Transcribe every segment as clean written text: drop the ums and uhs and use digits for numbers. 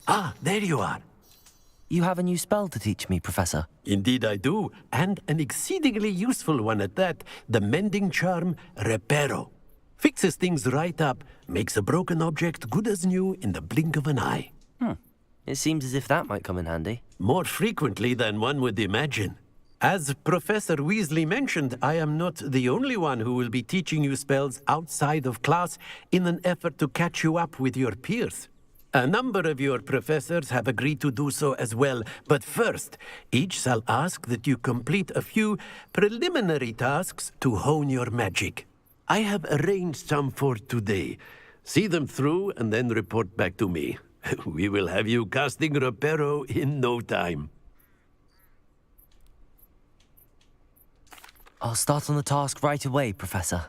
Ah, there you are. You have a new spell to teach me, Professor. Indeed I do, and an exceedingly useful one at that, the mending charm Reparo. Fixes things right up, makes a broken object good as new in the blink of an eye. It seems as if that might come in handy. More frequently than one would imagine. As Professor Weasley mentioned, I am not the only one who will be teaching you spells outside of class in an effort to catch you up with your peers. A number of your professors have agreed to do so as well, but first, each shall ask that you complete a few preliminary tasks to hone your magic. I have arranged some for today. See them through and then report back to me. We will have you casting Reparo in no time. I'll start on the task right away, Professor.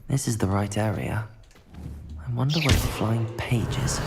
This is the right area. I wonder where the flying page is.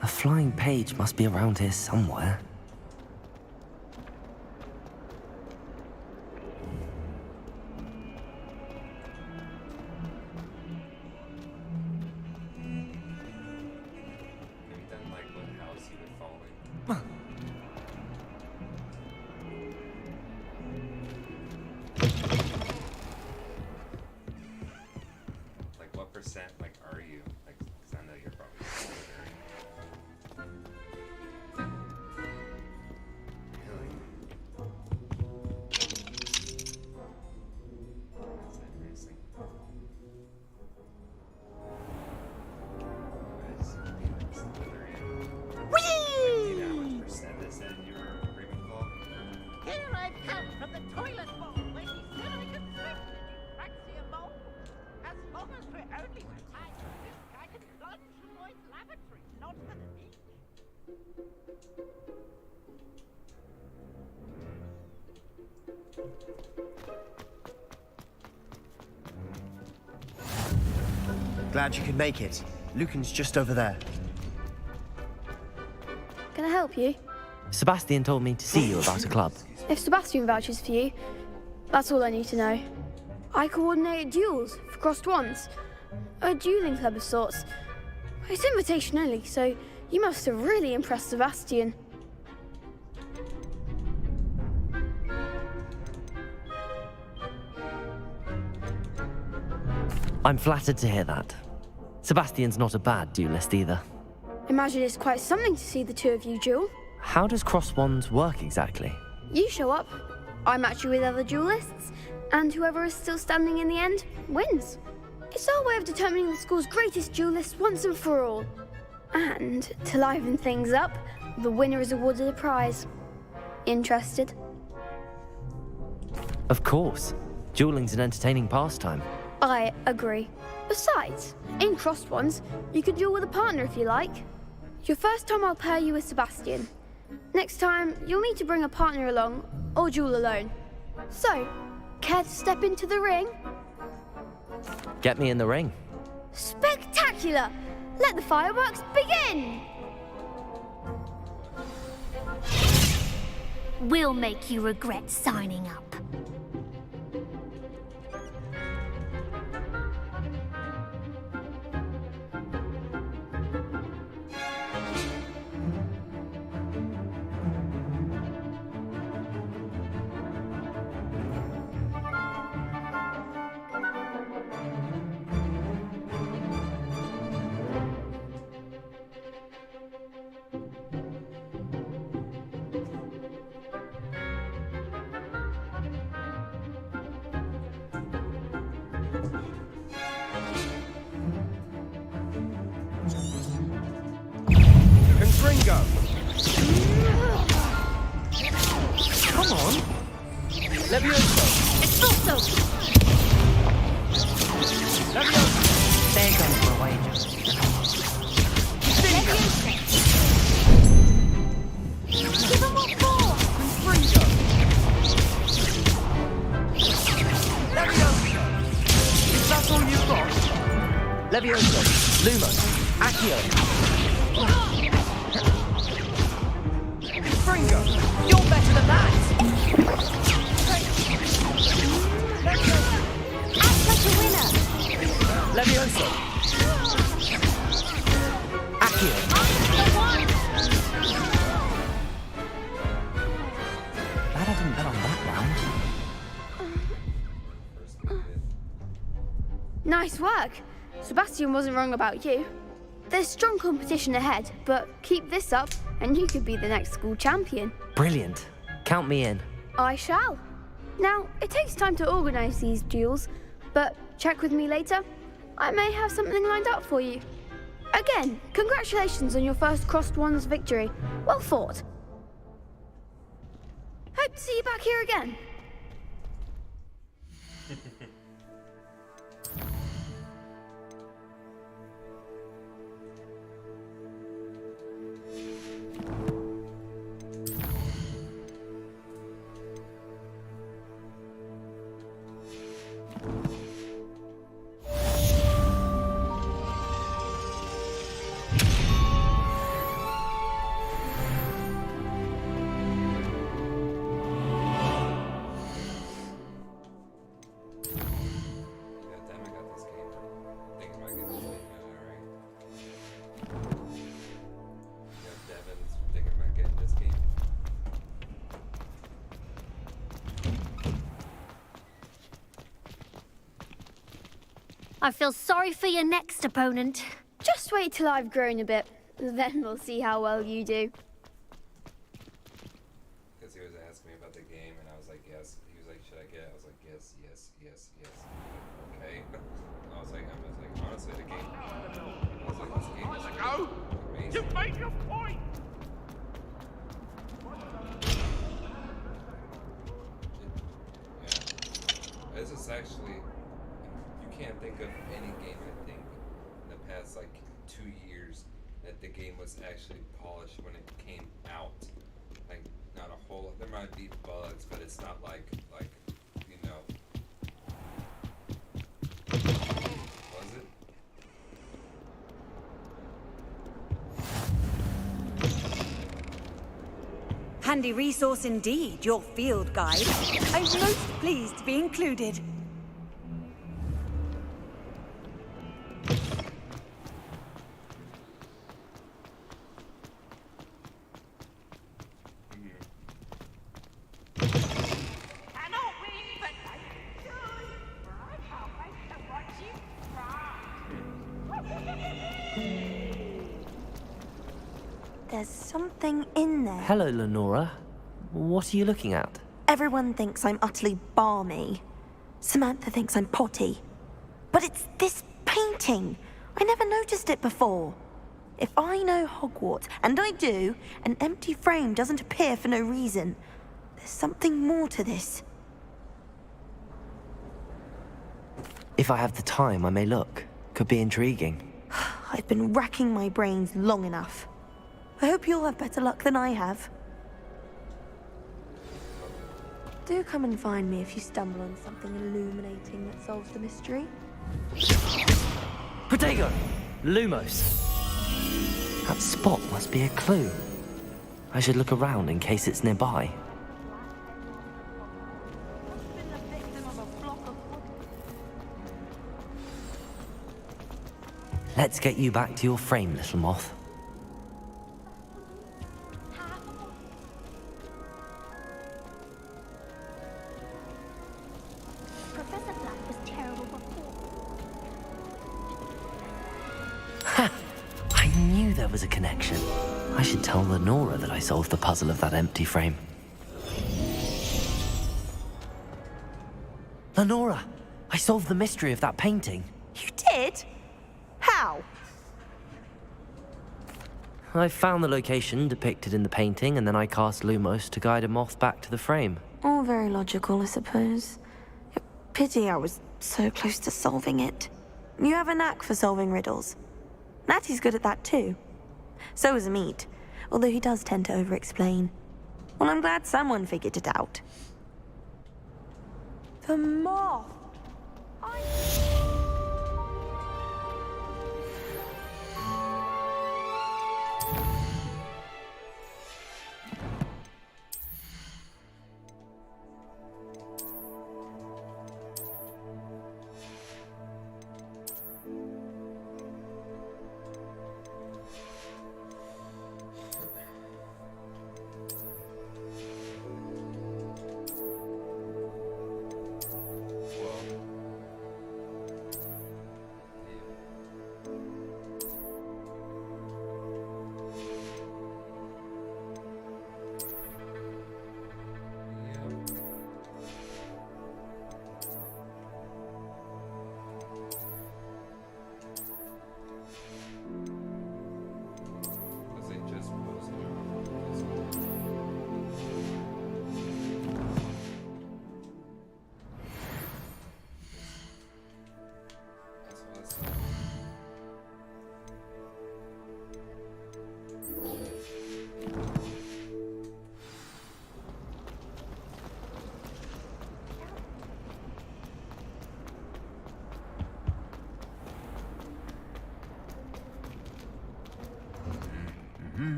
The flying page must be around here somewhere. Glad you could make it. Lucan's just over there. Can I help you? Sebastian told me to see you about a club. If Sebastian vouches for you, that's all I need to know. I coordinate duels for crossed wands. A dueling club of sorts. It's invitation only, so you must have really impressed Sebastian. I'm flattered to hear that. Sebastian's not a bad duelist either. Imagine it's quite something to see the two of you duel. How does cross wands work exactly? You show up, I match you with other duelists, and whoever is still standing in the end wins. It's our way of determining the school's greatest duelist once and for all. And to liven things up, the winner is awarded a prize. Interested? Of course. Dueling's an entertaining pastime. I agree. Besides, in crossed ones, you could duel with a partner if you like. Your first time I'll pair you with Sebastian. Next time, you'll need to bring a partner along, or duel alone. So, care to step into the ring? Get me in the ring. Spectacular! Let the fireworks begin! We'll make you regret signing up. Ringo! Come on! Levioso! Expulso! Levioso! There goes my wager. Give him what for! Ringo! Levioso! Is that all you've got? Levioso, Lumos, Accio. Ringo! You're better than that! Act like a winner! Levioso. Accio. Glad I didn't bet on that round. Nice work. Sebastian wasn't wrong about you. There's strong competition ahead, but keep this up and you could be the next school champion. Brilliant. Count me in. I shall. Now, it takes time to organise these duels, but check with me later. I may have something lined up for you. Again, congratulations on your first Crossed Wands victory. Well fought. Hope to see you back here again. I feel sorry for your next opponent. Just wait till I've grown a bit, then we'll see how well you do. Because he was asking me about the game, and I was like, yes. He was like, should I get it? I was like, yes, yes, yes, yes. Okay. I was like, honestly, the game. I was like, this game is amazing. You make a point! Yeah. This is actually, you can't think of any game, I think, in the past, like, 2 years that the game was actually polished when it came out. Like, not a whole lot. There might be bugs, but it's not like, you know. Was it? Handy resource indeed, your field guide. I'm most pleased to be included. There's something in there. Hello, Lenora. What are you looking at? Everyone thinks I'm utterly balmy. Samantha thinks I'm potty. But it's this painting. I never noticed it before. If I know Hogwarts, and I do, an empty frame doesn't appear for no reason. There's something more to this. If I have the time, I may look. Could be intriguing. I've been racking my brains long enough. I hope you'll have better luck than I have. Do come and find me if you stumble on something illuminating that solves the mystery. Protego! Lumos! That spot must be a clue. I should look around in case it's nearby. Let's get you back to your frame, little moth. Professor Black was terrible before. Ha! I knew there was a connection. I should tell Lenora that I solved the puzzle of that empty frame. Lenora! I solved the mystery of that painting. You did? How? I found the location depicted in the painting, and then I cast Lumos to guide a moth back to the frame. All very logical, I suppose. Pity I was so close to solving it. You have a knack for solving riddles. Natty's good at that too. So is Amit, although he does tend to over-explain. Well, I'm glad someone figured it out. The moth!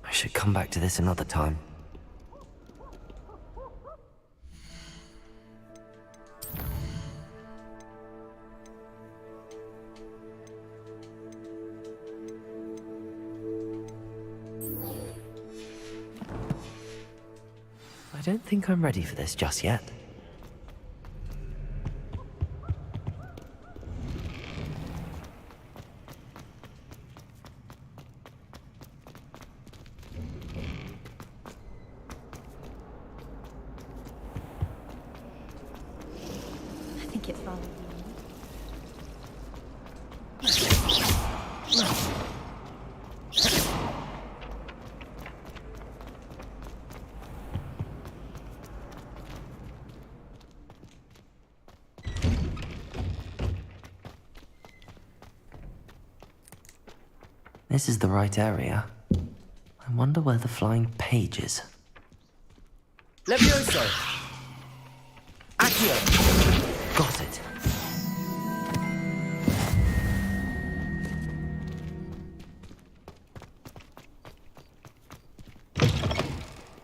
I should come back to this another time. I don't think I'm ready for this just yet. I think it's rather. This is the right area. I wonder where the flying page is. Levioso! Accio! Got it.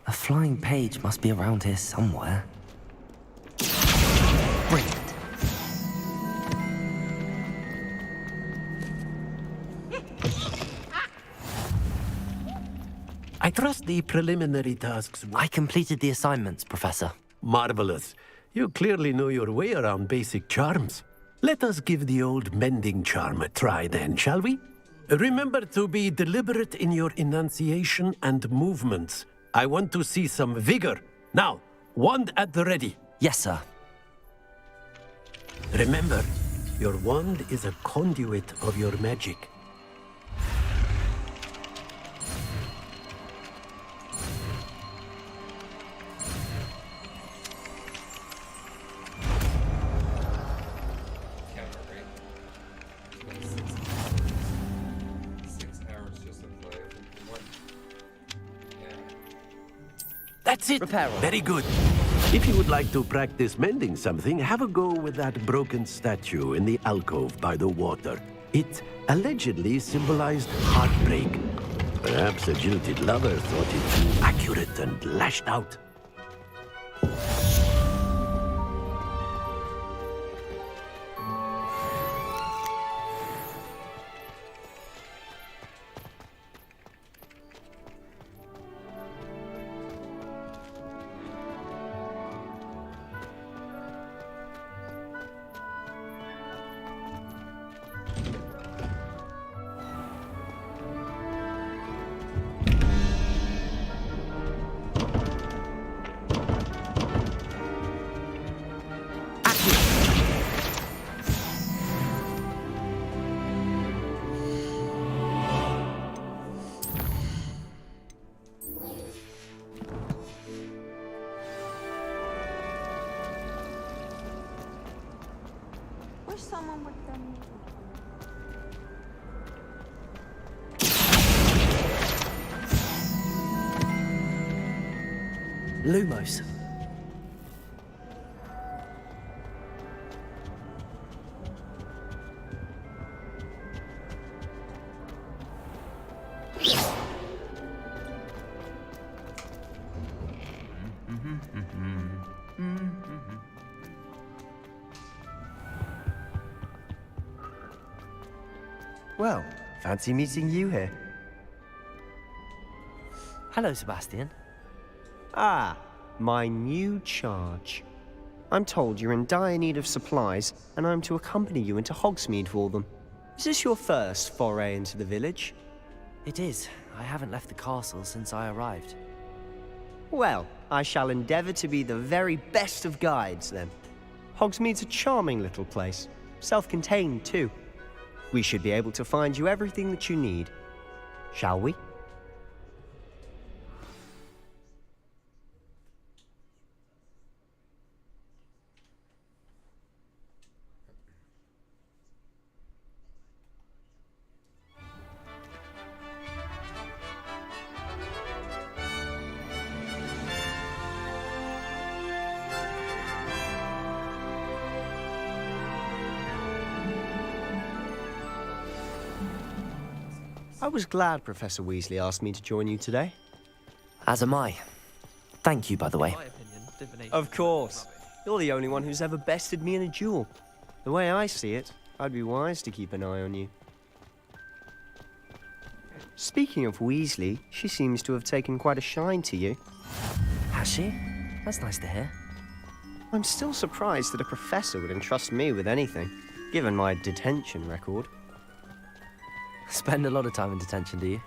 A flying page must be around here somewhere. Brilliant. I trust the preliminary tasks. I completed the assignments, Professor. Marvelous. You clearly know your way around basic charms. Let us give the old mending charm a try then, shall we? Remember to be deliberate in your enunciation and movements. I want to see some vigor. Now, wand at the ready. Yes, sir. Remember, your wand is a conduit of your magic. Camera rate. 6 hours just to play. What? Yeah. That's it. Repair all. Very good. If you would like to practice mending something, have a go with that broken statue in the alcove by the water. It allegedly symbolized heartbreak. Perhaps a jilted lover thought it too accurate and lashed out. Wish someone would send me. Lumos. Well, fancy meeting you here. Hello, Sebastian. Ah, my new charge. I'm told you're in dire need of supplies, and I'm to accompany you into Hogsmeade for them. Is this your first foray into the village? It is. I haven't left the castle since I arrived. Well, I shall endeavour to be the very best of guides, then. Hogsmeade's a charming little place. Self-contained, too. We should be able to find you everything that you need. Shall we? I was glad Professor Weasley asked me to join you today. As am I. Thank you, by the way. Of course. You're the only one who's ever bested me in a duel. The way I see it, I'd be wise to keep an eye on you. Speaking of Weasley, she seems to have taken quite a shine to you. Has she? That's nice to hear. I'm still surprised that a professor would entrust me with anything, given my detention record. Spend a lot of time in detention, do you?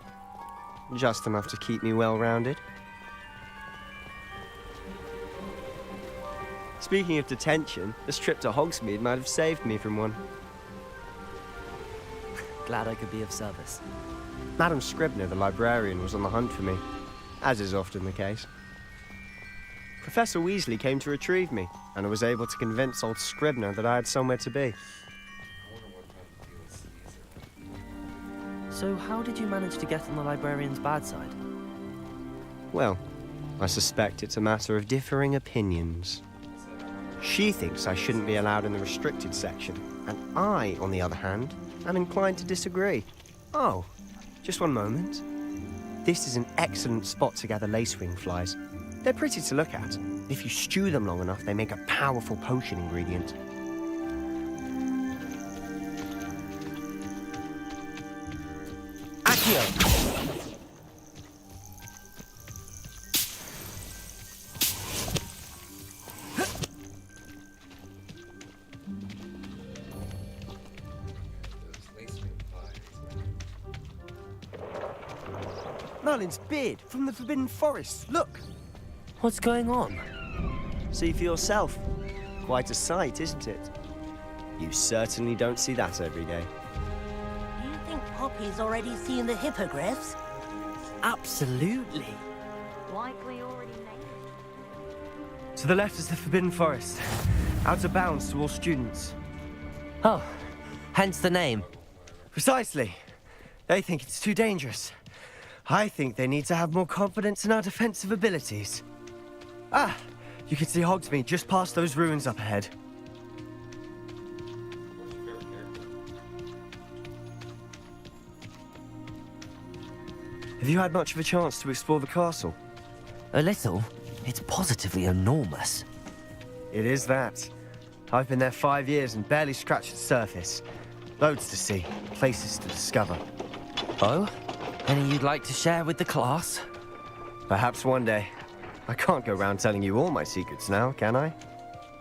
Just enough to keep me well-rounded. Speaking of detention, this trip to Hogsmeade might have saved me from one. Glad I could be of service. Madam Scribner, the librarian, was on the hunt for me, as is often the case. Professor Weasley came to retrieve me, and I was able to convince old Scribner that I had somewhere to be. So how did you manage to get on the librarian's bad side? Well, I suspect it's a matter of differing opinions. She thinks I shouldn't be allowed in the restricted section, and I, on the other hand, am inclined to disagree. Oh, just one moment. This is an excellent spot to gather lacewing flies. They're pretty to look at. If you stew them long enough, they make a powerful potion ingredient. Accio! Merlin's beard from the Forbidden Forest. Look! What's going on? See for yourself. Quite a sight, isn't it? You certainly don't see that every day. Do you think Poppy's already seen the hippogriffs? Absolutely. Likely already named. To the left is the Forbidden Forest. Out of bounds to all students. Oh, hence the name. Precisely. They think it's too dangerous. I think they need to have more confidence in our defensive abilities. Ah, you can see Hogsmeade just past those ruins up ahead. What's your favorite character? Have you had much of a chance to explore the castle? A little. It's positively enormous. It is that. I've been there 5 years and barely scratched the surface. Loads to see, places to discover. Oh? Any you'd like to share with the class? Perhaps one day. I can't go round telling you all my secrets now, can I?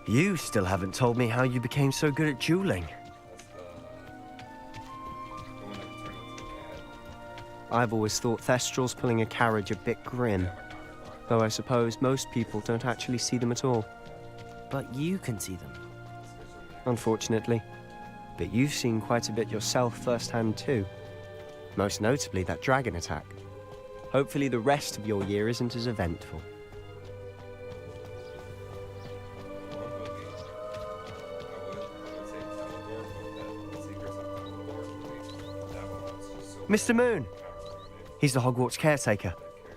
You still haven't told me how you became so good at dueling. That's the one that turned into a cat. I've always thought Thestrals pulling a carriage a bit grim. Though I suppose most people don't actually see them at all. But you can see them. Unfortunately. But you've seen quite a bit yourself firsthand too. Most notably that dragon attack. Hopefully the rest of your year isn't as eventful. One movie, I would say Dumbledore, but that Secrets of Dumbledore movie, that one was just so Mr. Moon! He's the Hogwarts caretaker.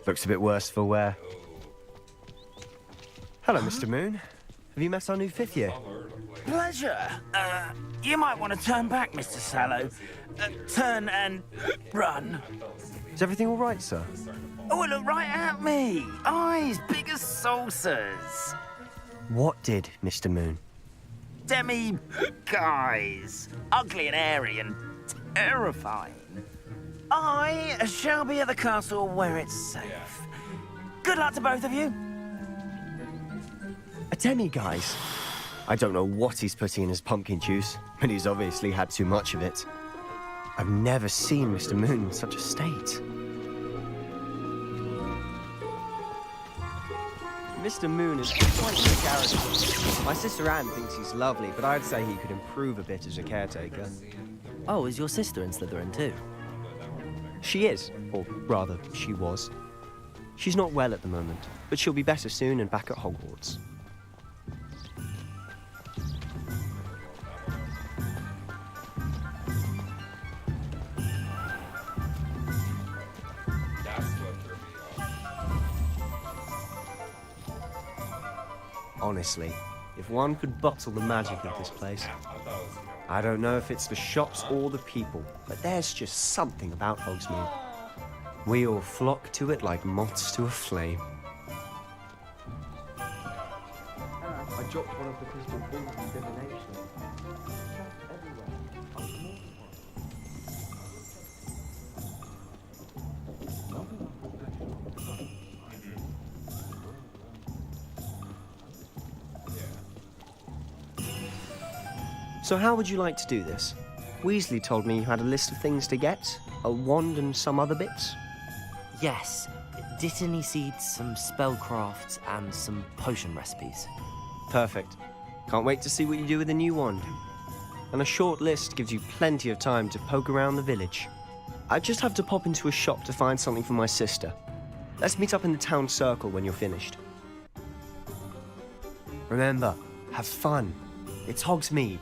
Looks a bit worse for wear. Hello, Mr. Moon. Have you met our new fifth year? Pleasure. You might want to turn back, Mr. Sallow. Turn and run. Is everything all right, sir? Oh, look right at me. Eyes big as saucers. What did, Mr. Moon? Demi guys. Ugly and airy and terrifying. I shall be at the castle where it's safe. Good luck to both of you. A demi-guise? I don't know what he's putting in his pumpkin juice, but he's obviously had too much of it. I've never seen Mr. Moon in such a state. Mr. Moon is quite a character. My sister Anne thinks he's lovely, but I'd say he could improve a bit as a caretaker. Oh, is your sister in Slytherin too? She is, or rather, she was. She's not well at the moment, but she'll be better soon and back at Hogwarts. That's what threw me off. Honestly, if one could bottle the magic of this place. I don't know if it's the shops or the people, but there's just something about Hogsmeade. We all flock to it like moths to a flame. I dropped one of the crystal balls in divination. So how would you like to do this? Weasley told me you had a list of things to get, a wand and some other bits. Yes. Dittany seeds, some spellcrafts, and some potion recipes. Perfect. Can't wait to see what you do with the new wand. And a short list gives you plenty of time to poke around the village. I just have to pop into a shop to find something for my sister. Let's meet up in the town circle when you're finished. Remember, have fun. It's Hogsmeade.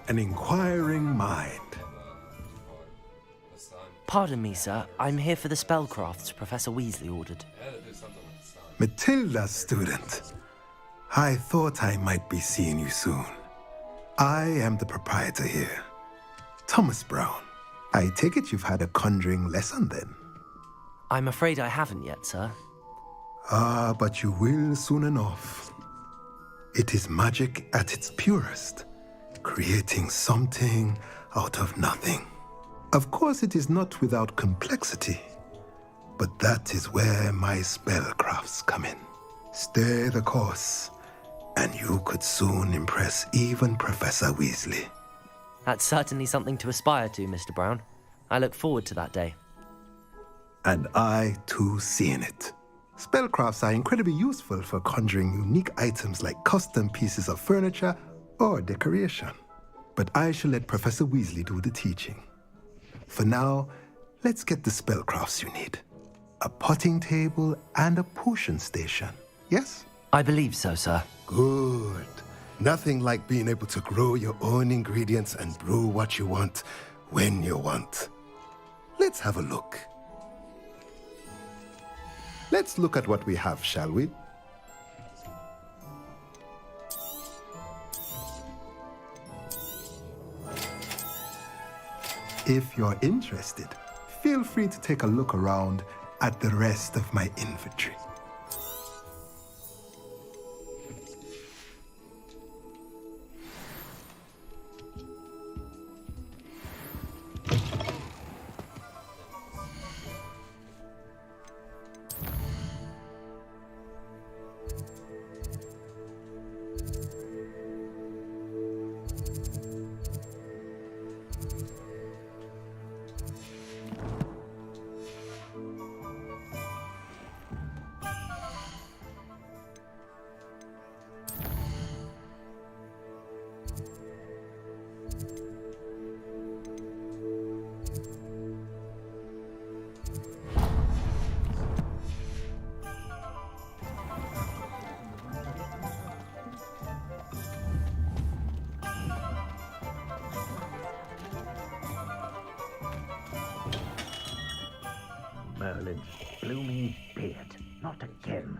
An inquiring mind. The sun. Pardon me, sir. I'm here for the spellcrafts Professor Weasley ordered. I had to do something with the sun. Matilda, student. I thought I might be seeing you soon. I am the proprietor here, Thomas Brown. I take it you've had a conjuring lesson then? I'm afraid I haven't yet, sir. Ah, but you will soon enough. It is magic at its purest, creating something out of nothing. Of course, it is not without complexity, but that is where my spellcrafts come in. Stay the course, and you could soon impress even Professor Weasley. That's certainly something to aspire to, Mr. Brown. I look forward to that day. And I, too, see in it. Spellcrafts are incredibly useful for conjuring unique items like custom pieces of furniture or decoration. But I shall let Professor Weasley do the teaching. For now, let's get the spellcrafts you need. A potting table and a potion station, yes? I believe so, sir. Good. Nothing like being able to grow your own ingredients and brew what you want when you want. Let's have a look. Let's look at what we have, shall we? If you're interested, feel free to take a look around at the rest of my inventory. Merlin's blooming beard. Not again.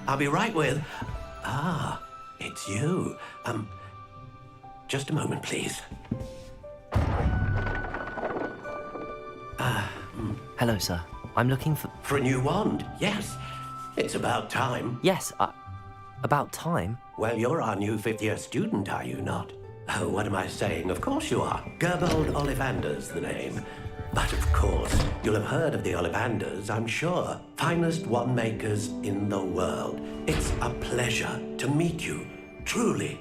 I'll be right with... Ah, it's you. Just a moment, please. Hello, sir. I'm looking for... For a new wand, yes. It's about time. Yes, about time? Well, you're our new fifth-year student, are you not? Oh, what am I saying? Of course you are. Gerbold Ollivander's the name. But of course, you'll have heard of the Ollivanders, I'm sure. Finest wand makers in the world. It's a pleasure to meet you, truly.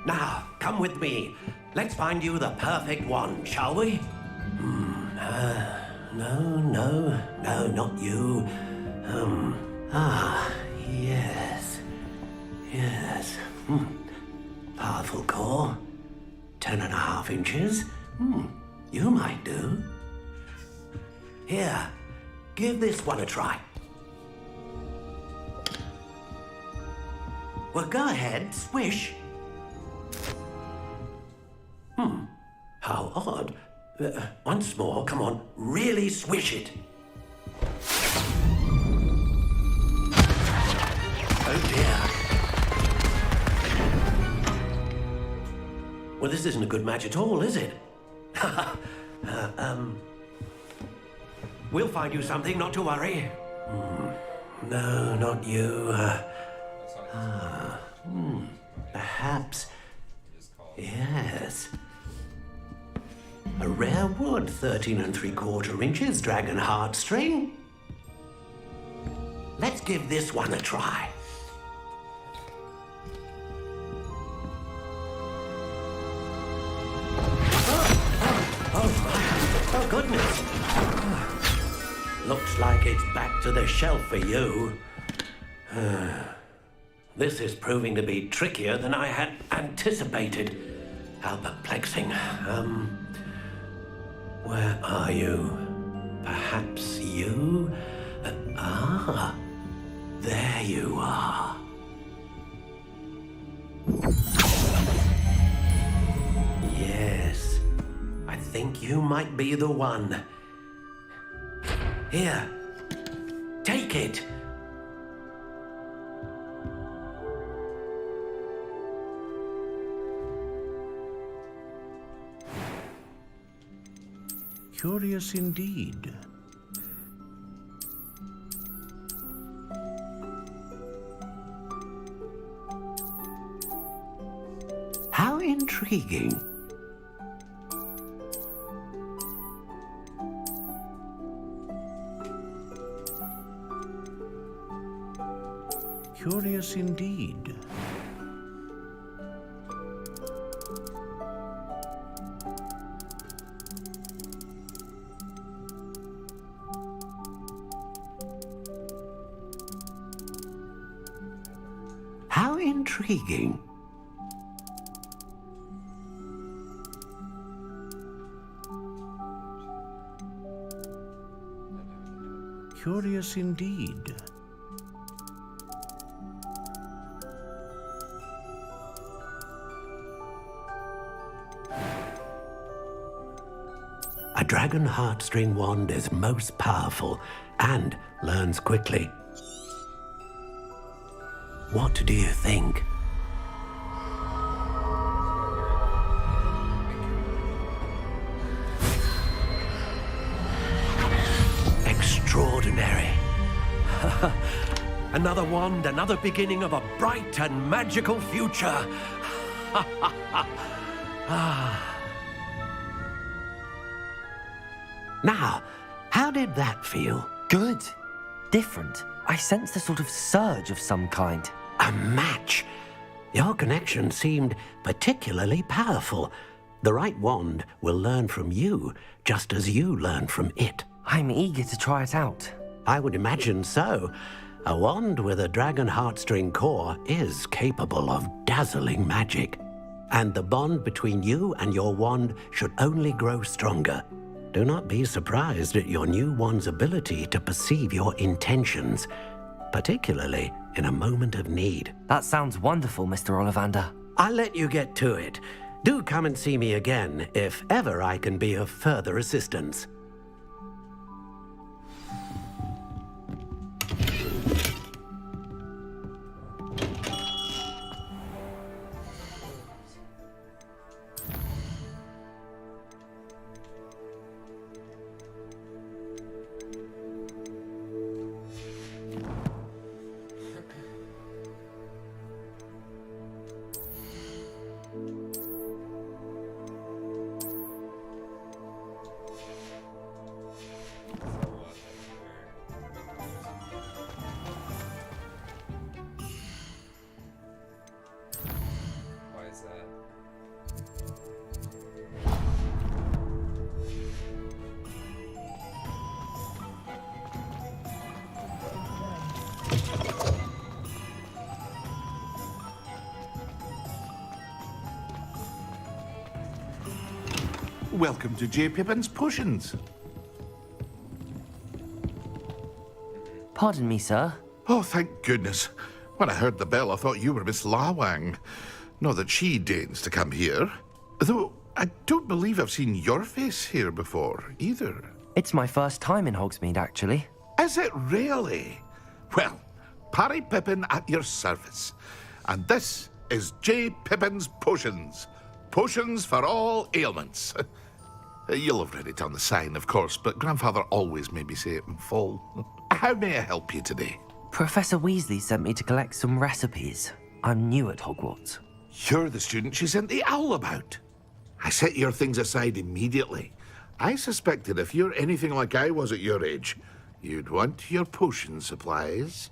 Now, come with me. Let's find you the perfect wand, shall we? No, not you. Yes. Powerful core. 10.5 inches. You might do. Here, give this one a try. Well, go ahead, swish. How odd. Once more, come on, really swish it. Oh dear. Well, this isn't a good match at all, is it? We'll find you something, not to worry. No, not you. Perhaps. Yes. A rare wood, 13 3/4 inches, dragon heartstring. Let's give this one a try. Oh, goodness. Looks like it's back to the shelf for you. This is proving to be trickier than I had anticipated. How perplexing. Where are you? Perhaps you? There you are. Yes, I think you might be the one. Here, take it. Curious indeed. How intriguing. Curious indeed. How intriguing. Curious indeed. A dragon heartstring wand is most powerful and learns quickly. What do you think? Extraordinary. Another wand, another beginning of a bright and magical future. Now, how did that feel? Good. Different. I sensed a sort of surge of some kind. A match. Your connection seemed particularly powerful. The right wand will learn from you, just as you learn from it. I'm eager to try it out. I would imagine so. A wand with a dragon heartstring core is capable of dazzling magic. And the bond between you and your wand should only grow stronger. Do not be surprised at your new wand's ability to perceive your intentions, particularly in a moment of need. That sounds wonderful, Mr. Ollivander. I'll let you get to it. Do come and see me again if ever I can be of further assistance. Welcome to J. Pippin's Potions. Pardon me, sir. Oh, thank goodness. When I heard the bell, I thought you were Miss Lawang. Not that she deigns to come here. Though I don't believe I've seen your face here before, either. It's my first time in Hogsmeade, actually. Is it really? Well, Parry Pippin at your service. And this is J. Pippin's Potions. Potions for all ailments. You'll have read it on the sign, of course, but Grandfather always made me say it in full. How may I help you today? Professor Weasley sent me to collect some recipes. I'm new at Hogwarts. You're the student she sent the owl about. I set your things aside immediately. I suspected if you're anything like I was at your age, you'd want your potion supplies.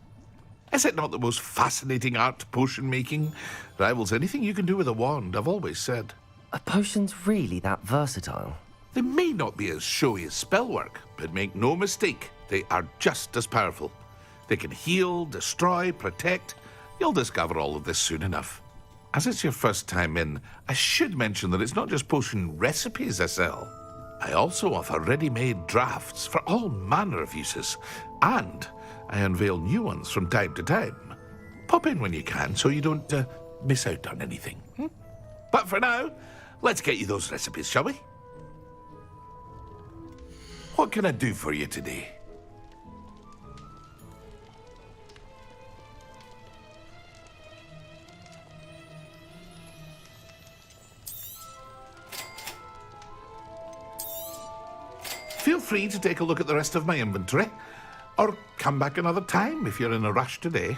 Is it not the most fascinating art, potion making? Rivals anything you can do with a wand, I've always said. Are potions really that versatile? They may not be as showy as spellwork, but make no mistake, they are just as powerful. They can heal, destroy, protect. You'll discover all of this soon enough. As it's your first time in, I should mention that it's not just potion recipes I sell. I also offer ready-made drafts for all manner of uses, and I unveil new ones from time to time. Pop in when you can so you don't miss out on anything. But for now, let's get you those recipes, shall we? What can I do for you today? Feel free to take a look at the rest of my inventory, or come back another time if you're in a rush today.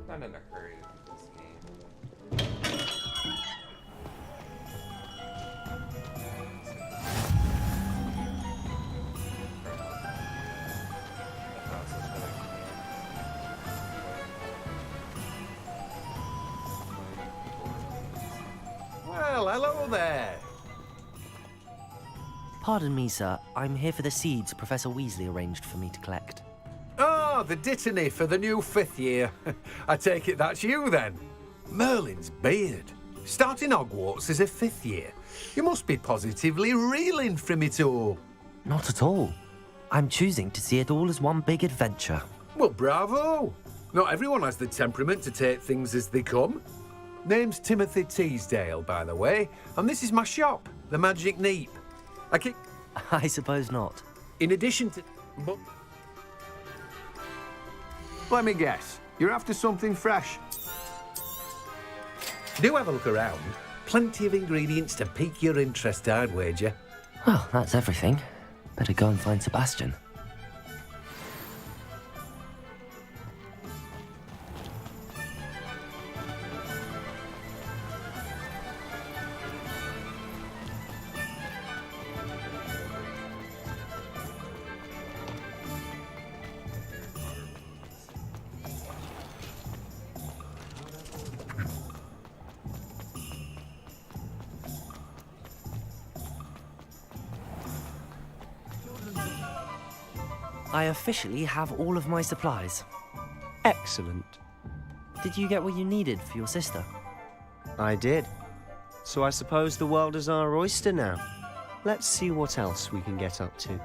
Not in a hurry to do this game. Well, hello there. Pardon me, sir. I'm here for the seeds Professor Weasley arranged for me to collect. Oh, the dittany for the new 5th year. I take it that's you, then. Merlin's beard. Starting Hogwarts as a 5th year. You must be positively reeling from it all. Not at all. I'm choosing to see it all as one big adventure. Well, bravo. Not everyone has the temperament to take things as they come. Name's Timothy Teasdale, by the way, and this is my shop, the Magic Neep. I suppose not. In addition to... But... Let me guess. You're after something fresh. Do have a look around. Plenty of ingredients to pique your interest, I'd wager. Well, that's everything. Better go and find Sebastian. I officially have all of my supplies. Excellent. Did you get what you needed for your sister? I did. So I suppose the world is our oyster now. Let's see what else we can get up to.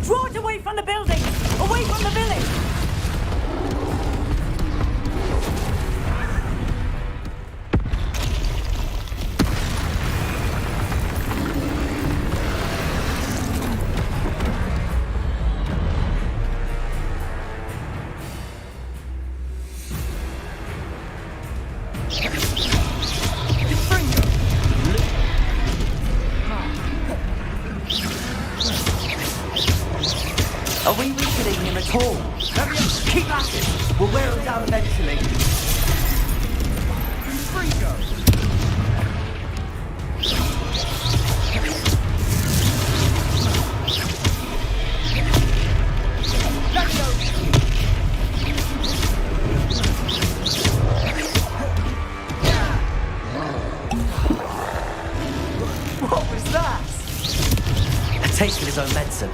Draw it away from the building! Away from the village! Are we weakening him at all? Hurry up, keep at it! We'll wear him down eventually. What was that? A taste of his own medicine.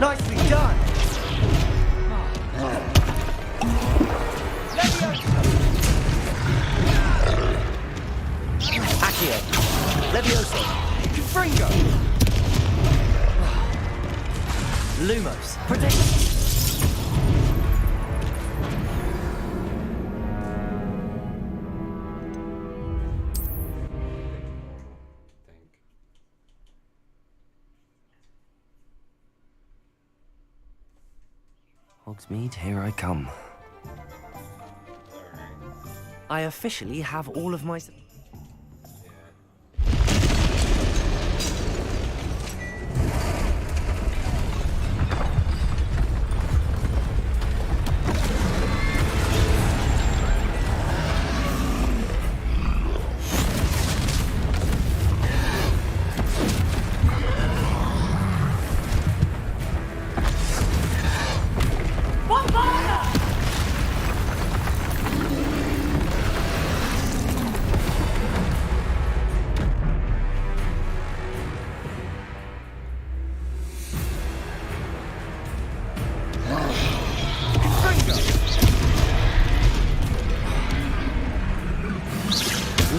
Nicely done. Levioso! Confringo! Lumos! Protect! Hogsmeade, here I come. I officially have all of my...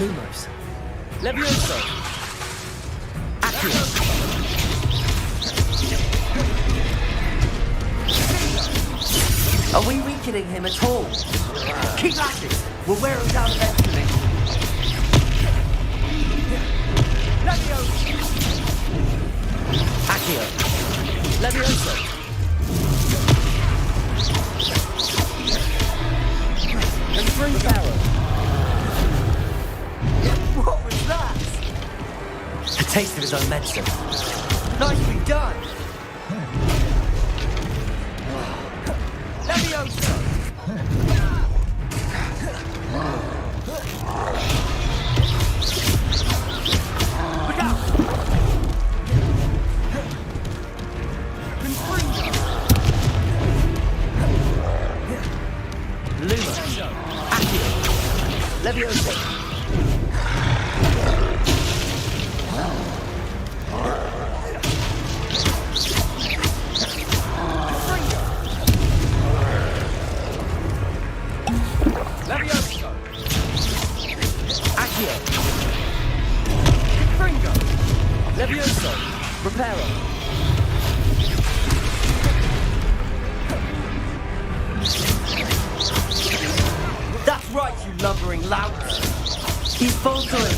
Lumos. Levioso. Accio. Are we weakening him at all? Keep at it. We'll wear him down eventually. Levioso. Accio. Levioso. And free barrel. What was that? A taste of his own medicine. Nicely done. Levioso. Look out. Luma. Accio. Levioso. Levioso! Accio! Confringo! Levioso! Reparo! That's right, you lumbering lout! He's faltering!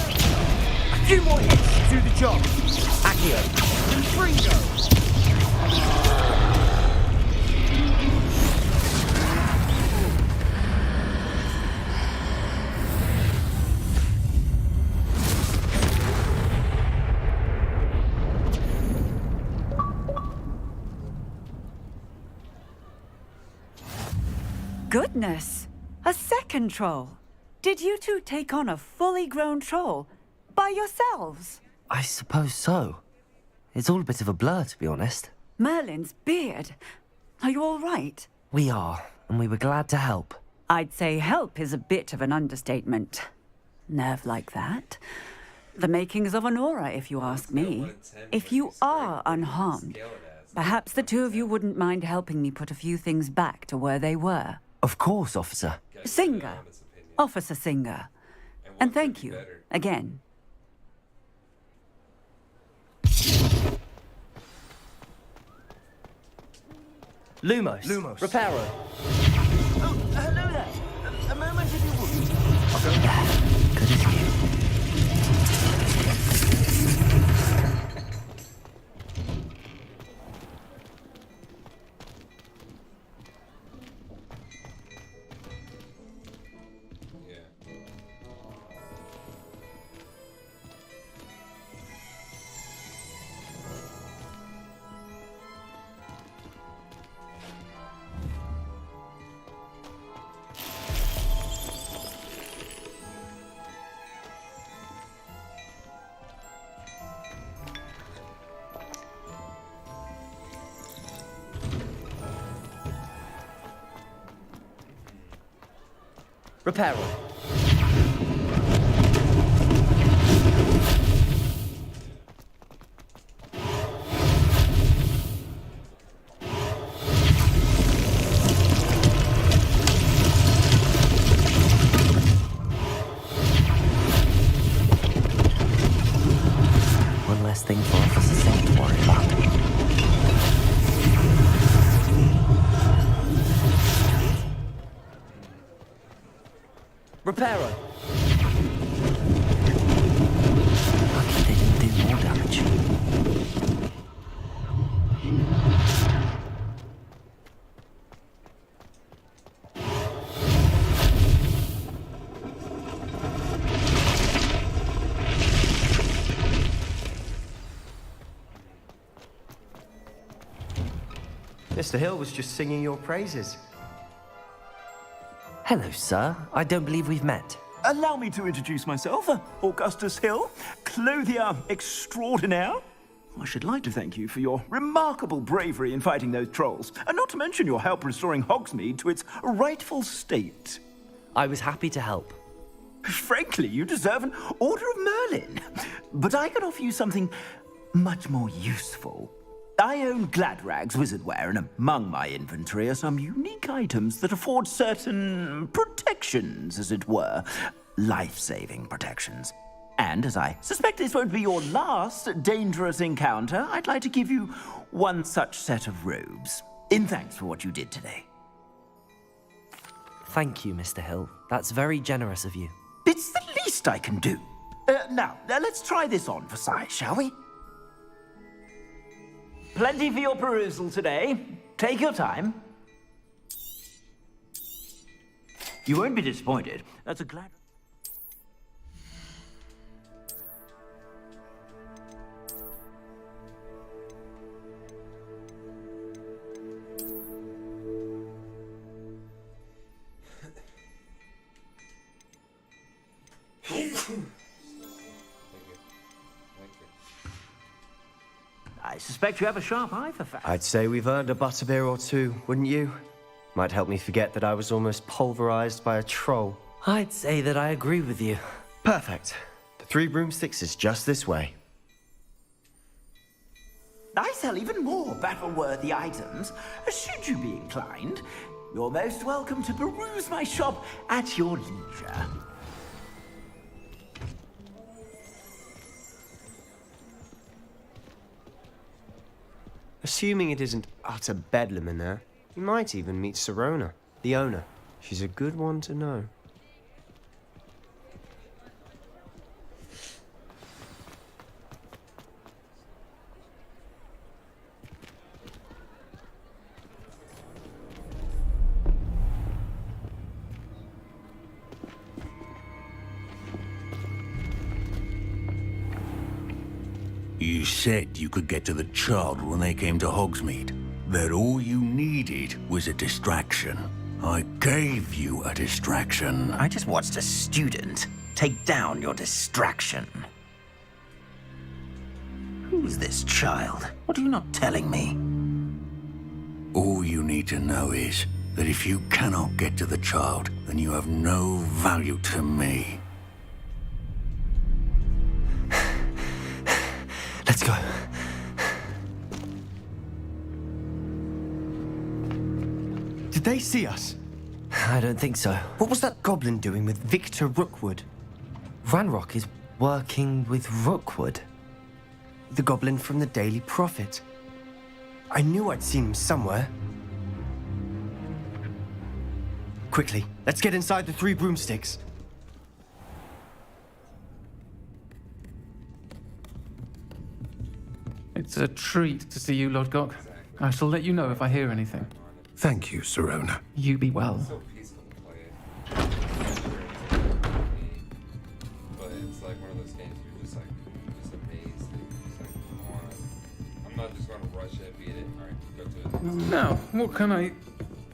A few more hits to do the job! Accio! Confringo! Goodness! A second troll! Did you two take on a fully grown troll? By yourselves? I suppose so. It's all a bit of a blur, to be honest. Merlin's beard. Are you all right? We are, and we were glad to help. I'd say help is a bit of an understatement. Nerve like that. The makings of an aura, if you ask me. If you are unharmed, perhaps the two of you wouldn't mind helping me put a few things back to where they were. Of course, officer. Singer. Officer Singer. And thank you, again. Lumos. Reparo. Oh, hello there. A moment if you would. I'll go there. Good as you. Reparo. Reparo. Lucky they didn't do more damage. Mr. Hill was just singing your praises. Hello, sir. I don't believe we've met. Allow me to introduce myself, Augustus Hill, clothier extraordinaire. I should like to thank you for your remarkable bravery in fighting those trolls, and not to mention your help restoring Hogsmeade to its rightful state. I was happy to help. Frankly, you deserve an Order of Merlin. But I can offer you something much more useful. I own Gladrag's wizardware, and among my inventory are some unique items that afford certain protections, as it were. Life-saving protections. And as I suspect this won't be your last dangerous encounter, I'd like to give you one such set of robes, in thanks for what you did today. Thank you, Mr. Hill. That's very generous of you. It's the least I can do. Now, let's try this on for size, shall we? Plenty for your perusal today. Take your time. You won't be disappointed. That's a glad... I suspect you have a sharp eye for facts. I'd say we've earned a butterbeer or two, wouldn't you? Might help me forget that I was almost pulverized by a troll. I'd say that I agree with you. Perfect. The 3 broomsticks is just this way. I sell even more battle-worthy items. Should you be inclined, you're most welcome to peruse my shop at your leisure. Assuming it isn't utter bedlam in there, you might even meet Sirona, the owner. She's a good one to know. You said you could get to the child when they came to Hogsmeade. That all you needed was a distraction. I gave you a distraction. I just watched a student take down your distraction. Who's this child? What are you not telling me? All you need to know is that if you cannot get to the child, then you have no value to me. Let's go. Did they see us? I don't think so. What was that goblin doing with Victor Rookwood? Ranrock is working with Rookwood. The goblin from the Daily Prophet. I knew I'd seen him somewhere. Quickly, let's get inside the 3 broomsticks. It's a treat to see you, Lodgok. I shall let you know if I hear anything. Thank you, Sirona. You be well. So peaceful to play it. But it's like one of those games you're just like, just amazed. That you're just like, come on. I'm not just gonna rush it, beat it. Alright, go to it. Now, what can I...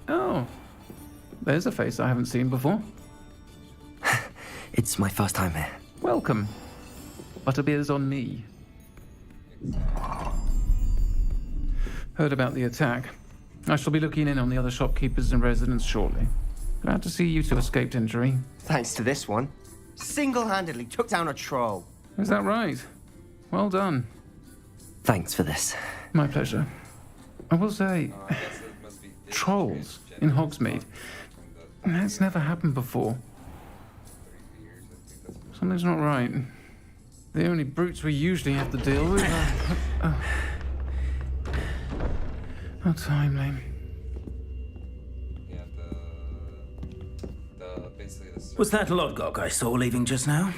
Oh. There's a face I haven't seen before. It's my first time here. Welcome. Butterbeer's on me. Heard about the attack. I shall be looking in on the other shopkeepers and residents shortly. Glad to see you two escaped injury. Thanks to this one. Single-handedly took down a troll. Is that right? Well done. Thanks for this. My pleasure. I will say, trolls in Hogsmeade. That's never happened before. Something's not right. The only brutes we usually have to deal with are... How timely. Yeah, basically the Was that Lodgok I saw leaving just now?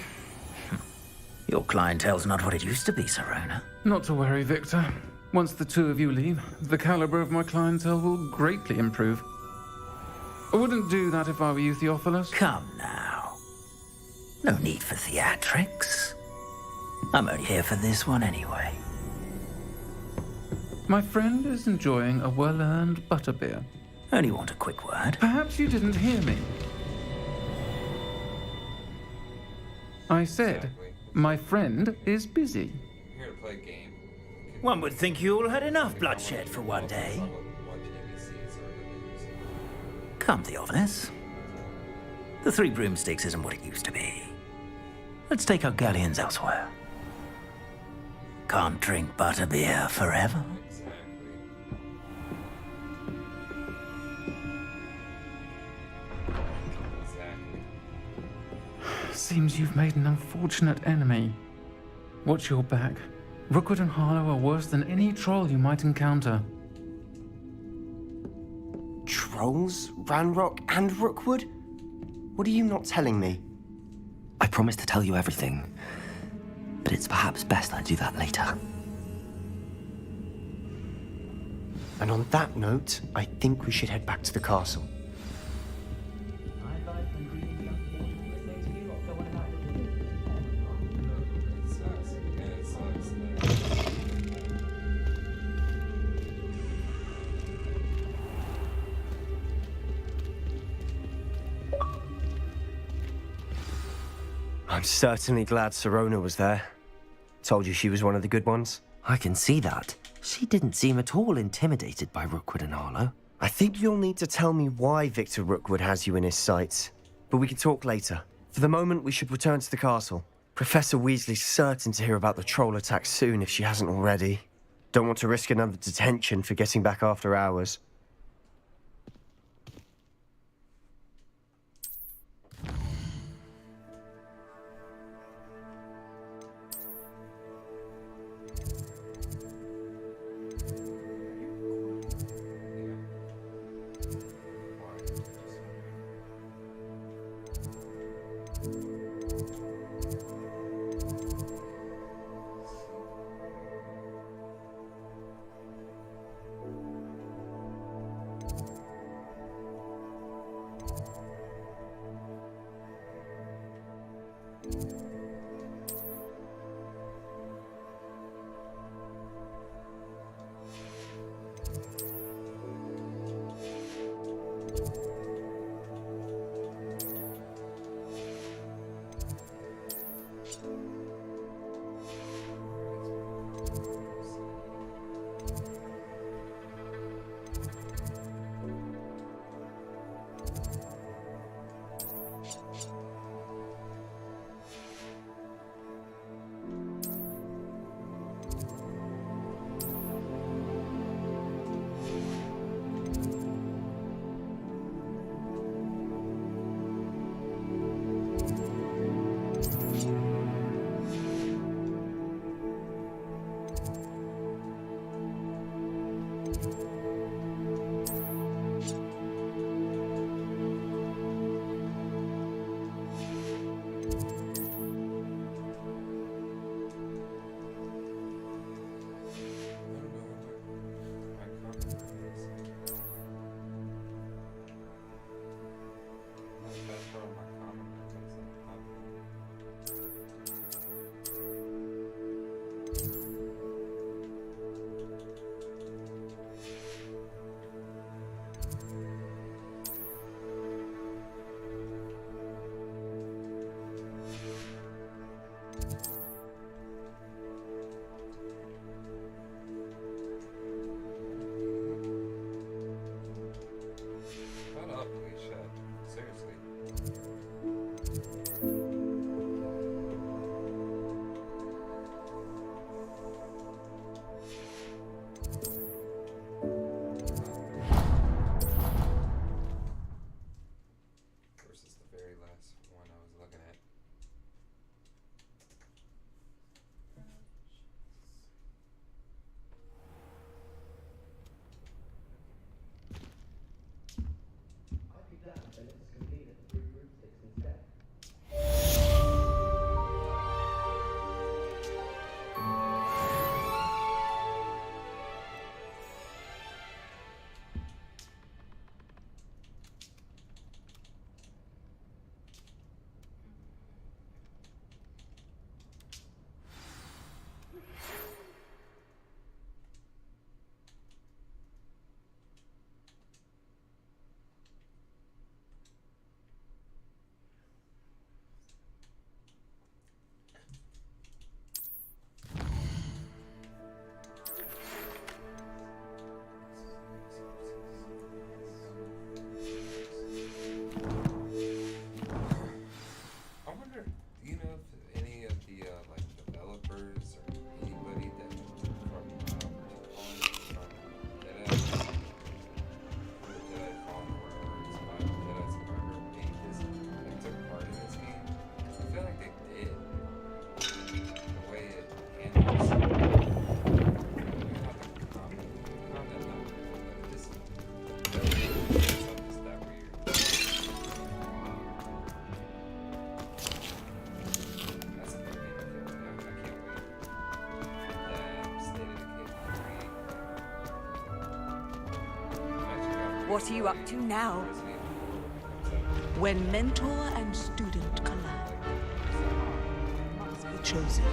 Your clientele's not what it used to be, Sirona. Not to worry, Victor. Once the two of you leave, the caliber of my clientele will greatly improve. I wouldn't do that if I were you, Theophilus. Come now. No need for theatrics. I'm only here for this one anyway. My friend is enjoying a well-earned butterbeer. Only want a quick word. Perhaps you didn't hear me. I said, my friend is busy. I'm here to play a game. One would think you all had enough bloodshed for one day. Come, Theophilus. The Three Broomsticks isn't what it used to be. Let's take our galleons elsewhere. Can't drink butterbeer forever. Seems you've made an unfortunate enemy. Watch your back. Rookwood and Harlow are worse than any troll you might encounter. Trolls? Ranrock and Rookwood? What are you not telling me? I promised to tell you everything, but it's perhaps best I do that later. And on that note, I think we should head back to the castle. I'm certainly glad Sirona was there. Told you she was one of the good ones. I can see that. She didn't seem at all intimidated by Rookwood and Harlow. I think you'll need to tell me why Victor Rookwood has you in his sights. But we can talk later. For the moment, we should return to the castle. Professor Weasley's certain to hear about the troll attack soon if she hasn't already. Don't want to risk another detention for getting back after hours. What are you up to now? When mentor and student collide, must be chosen.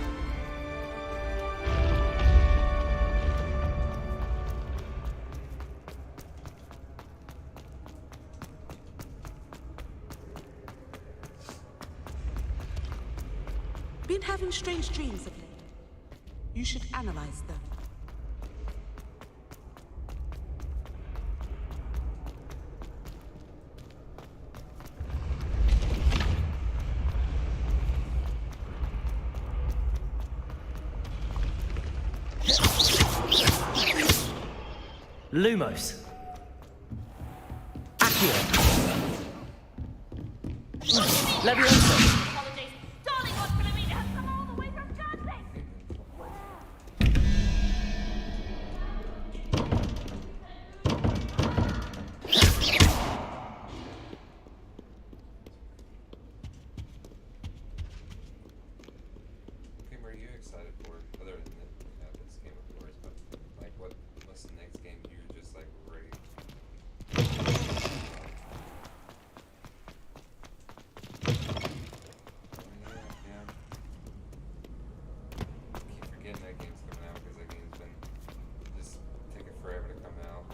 Been having strange dreams of late. You should analyze them. Lumos. Accio. Leviosa. Game are you excited for? Other than this game, of course, but like, what's the next game you're just like ready? Yeah. Keep forgetting that game's coming out because that game's been just taking forever to come out.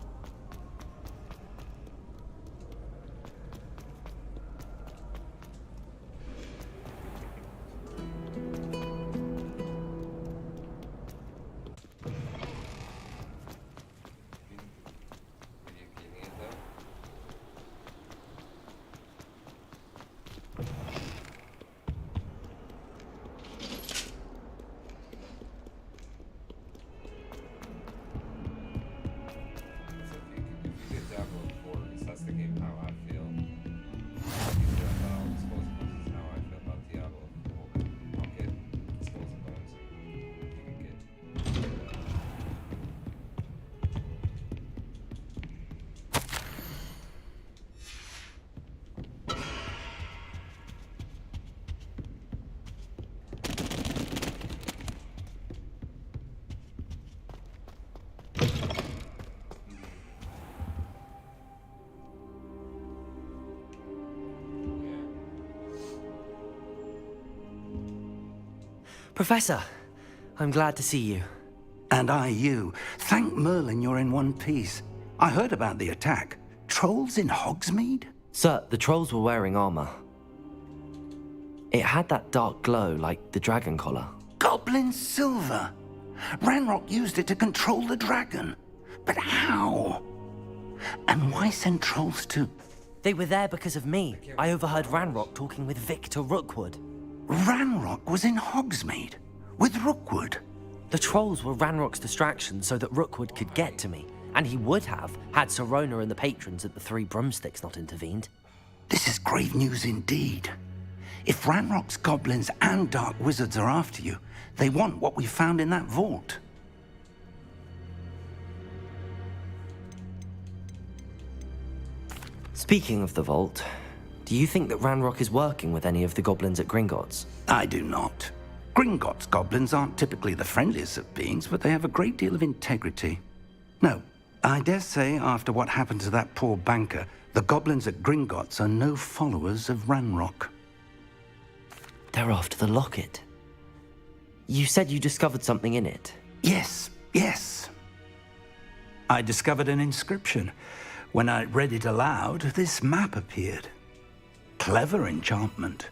Professor, I'm glad to see you. And I you. Thank Merlin you're in one piece. I heard about the attack. Trolls in Hogsmeade? Sir, the trolls were wearing armor. It had that dark glow like the dragon collar. Goblin silver! Ranrock used it to control the dragon. But how? And why send trolls to... They were there because of me. I overheard Ranrock talking with Victor Rookwood. Ranrock was in Hogsmeade? With Rookwood? The trolls were Ranrock's distraction so that Rookwood could get to me. And he would have, had Sirona and the patrons at the Three Broomsticks not intervened. This is grave news indeed. If Ranrock's goblins and dark wizards are after you, they want what we found in that vault. Speaking of the vault, do you think that Ranrock is working with any of the goblins at Gringotts? I do not. Gringotts goblins aren't typically the friendliest of beings, but they have a great deal of integrity. No, I dare say after what happened to that poor banker, the goblins at Gringotts are no followers of Ranrock. They're after the locket. You said you discovered something in it. Yes. I discovered an inscription. When I read it aloud, this map appeared. Clever enchantment.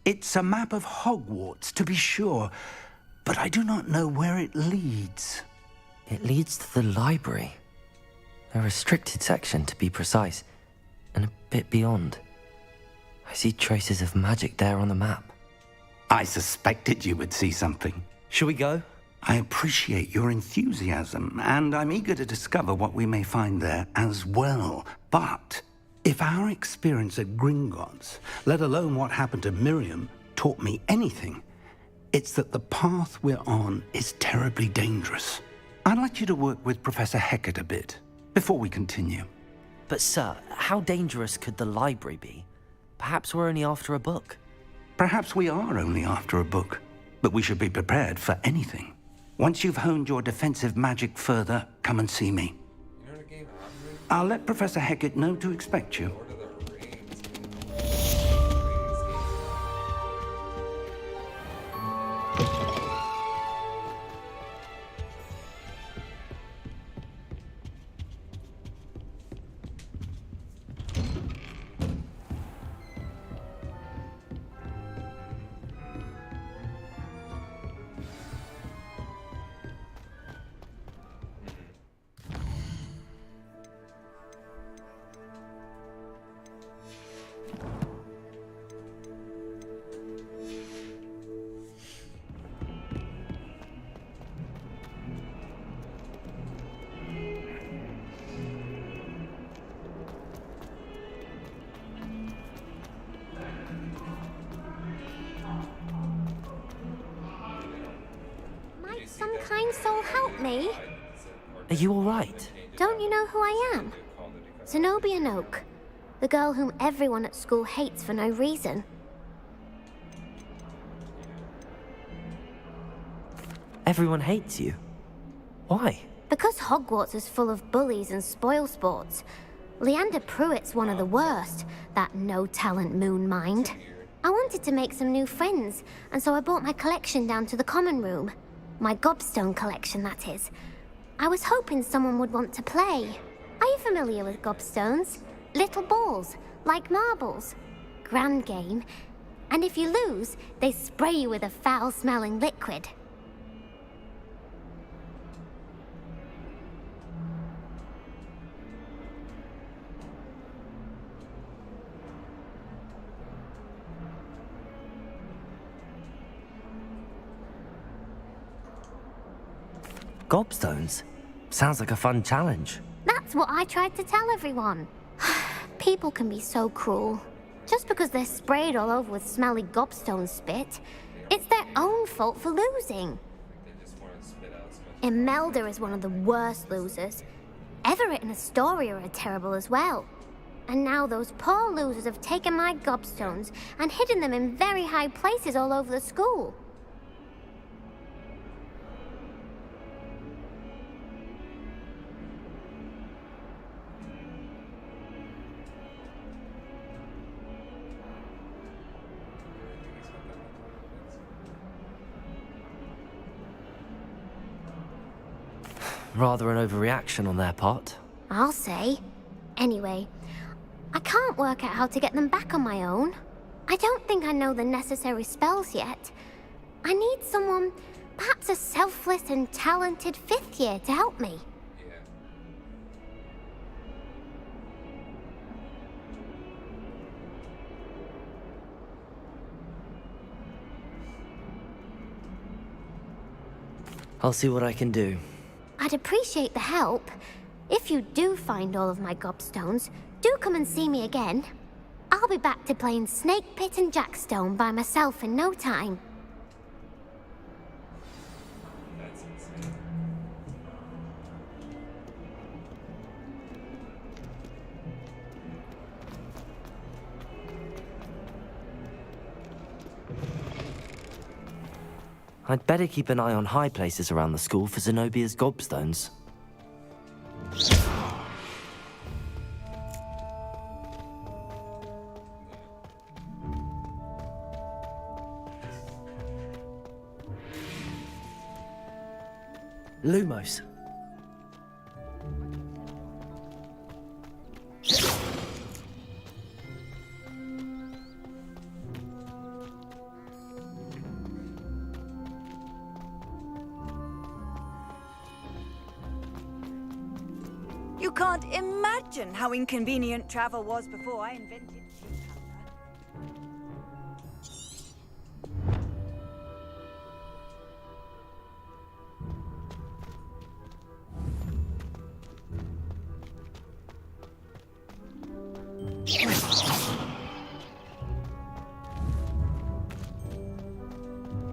It's a map of Hogwarts, to be sure, but I do not know where it leads. It leads to the library. A restricted section, to be precise, and a bit beyond. I see traces of magic there on the map. I suspected you would see something. Shall we go? I appreciate your enthusiasm, and I'm eager to discover what we may find there as well. But if our experience at Gringotts, let alone what happened to Miriam, taught me anything, it's that the path we're on is terribly dangerous. I'd like you to work with Professor Hecat a bit before we continue. But sir, how dangerous could the library be? Perhaps we're only after a book. Perhaps we are only after a book, but we should be prepared for anything. Once you've honed your defensive magic further, come and see me. You know the game I'm I'll let Professor Hecat know to expect you. Might some kind soul help me? Are you alright? Don't you know who I am? Zenobia Noak, the girl whom everyone at school hates for no reason. Everyone hates you. Why? Because Hogwarts is full of bullies and spoilsports. Leander Pruitt's one of the worst, that no-talent moon mind. I wanted to make some new friends, and so I brought my collection down to the common room. My gobstone collection, that is. I was hoping someone would want to play. Are you familiar with gobstones? Little balls, like marbles. Grand game. And if you lose, they spray you with a foul-smelling liquid. Gobstones? Sounds like a fun challenge. That's what I tried to tell everyone. People can be so cruel. Just because they're sprayed all over with smelly gobstone spit, it's their own fault for losing. Imelda is one of the worst losers. Everett and Astoria are terrible as well. And now those poor losers have taken my gobstones and hidden them in very high places all over the school. Rather an overreaction on their part. I'll say. Anyway, I can't work out how to get them back on my own. I don't think I know the necessary spells yet. I need someone, perhaps a selfless and talented 5th year to help me. I'll see what I can do. I'd appreciate the help. If you do find all of my gobstones, do come and see me again. I'll be back to playing Snake Pit and Jackstone by myself in no time. I'd better keep an eye on high places around the school for Zenobia's gobstones. Lumos. You can't imagine how inconvenient travel was before I invented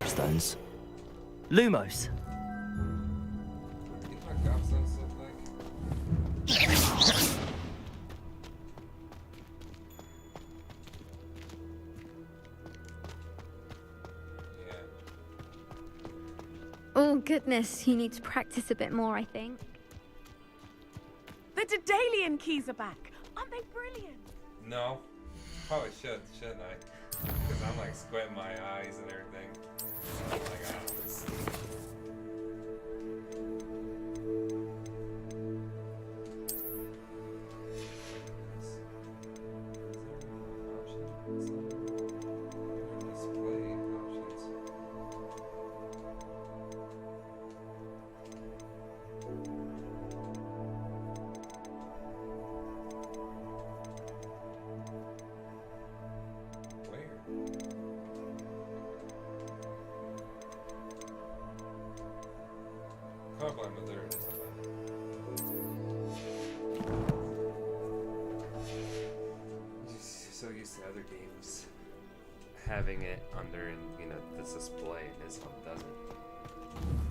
Stones. Lumos. Oh goodness, you need to practice a bit more, I think. The Daedalian keys are back. Aren't they brilliant? No. Probably shouldn't I? Because I'm like squinting my eyes and everything. I'm like, I don't see. So used to other games having it under, you know, this display, and this one doesn't.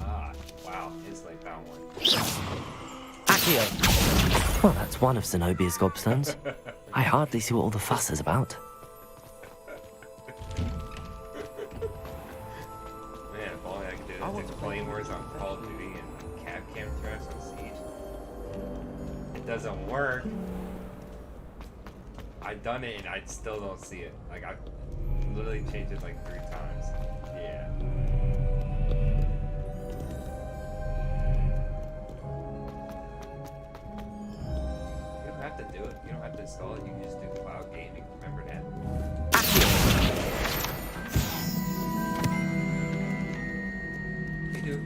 Ah, wow, instantly found one. Accio! Well, that's one of Zenobia's gobstones. I hardly see what all the fuss is about. Man, if only I could do this. It's Flame Wars on Call of Duty and Cam Trash on Siege. It doesn't work. I've done it and I still don't see it. Like, I've literally changed it like 3 times. Yeah. You don't have to do it. You don't have to install it. You can just do cloud gaming. Remember that? You do.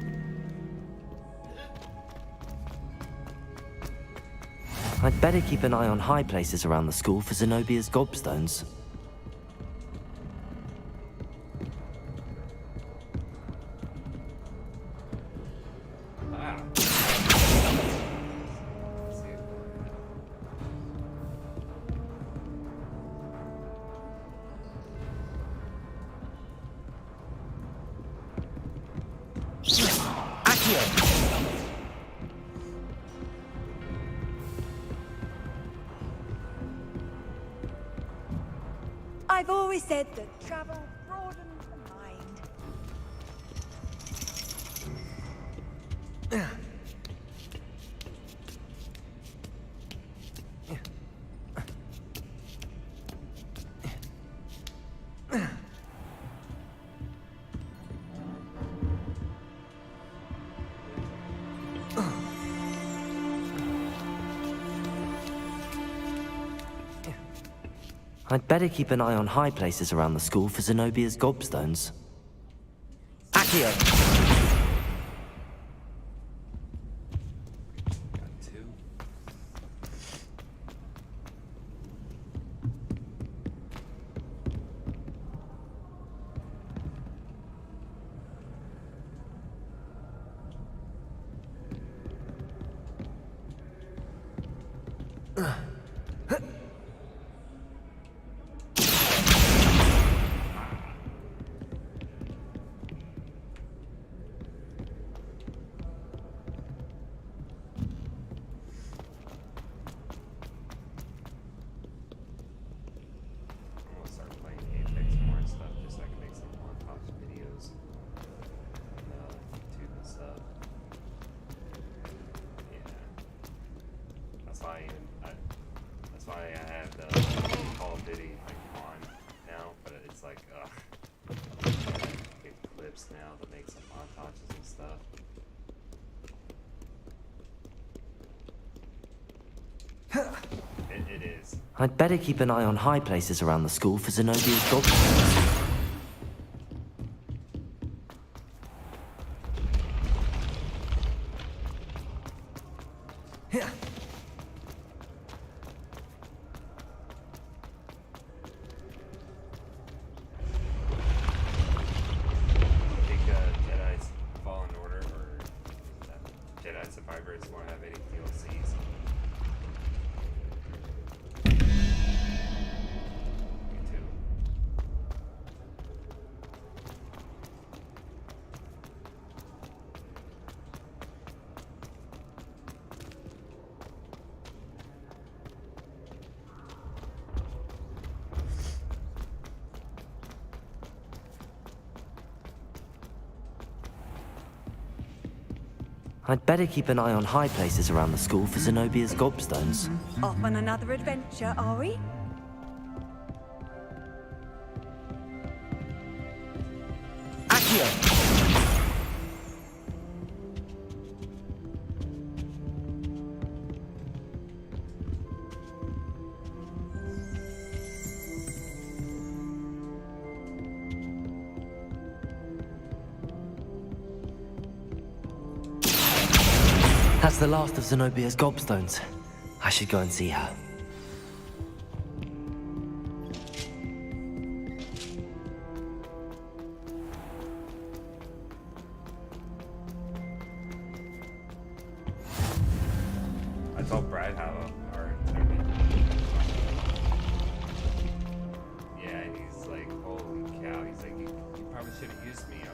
I'd better keep an eye on high places around the school for Zenobia's gobstones. I've always said that travel broadens the mind. I'd better keep an eye on high places around the school for Zenobia's gobstones. Accio! That's why I have the Call of Duty like on now, but it's like, ugh. Get clips now to make some montages and stuff. It is. I'd better keep an eye on high places around the school for Zenobia's gobstones. I'd better keep an eye on high places around the school for Zenobia's gobstones. Off on another adventure, are we? Accio! That's the last of Zenobia's gobstones. I should go and see her. I told Brad how our yeah, he's like, holy cow. He's like, you probably should have used me. I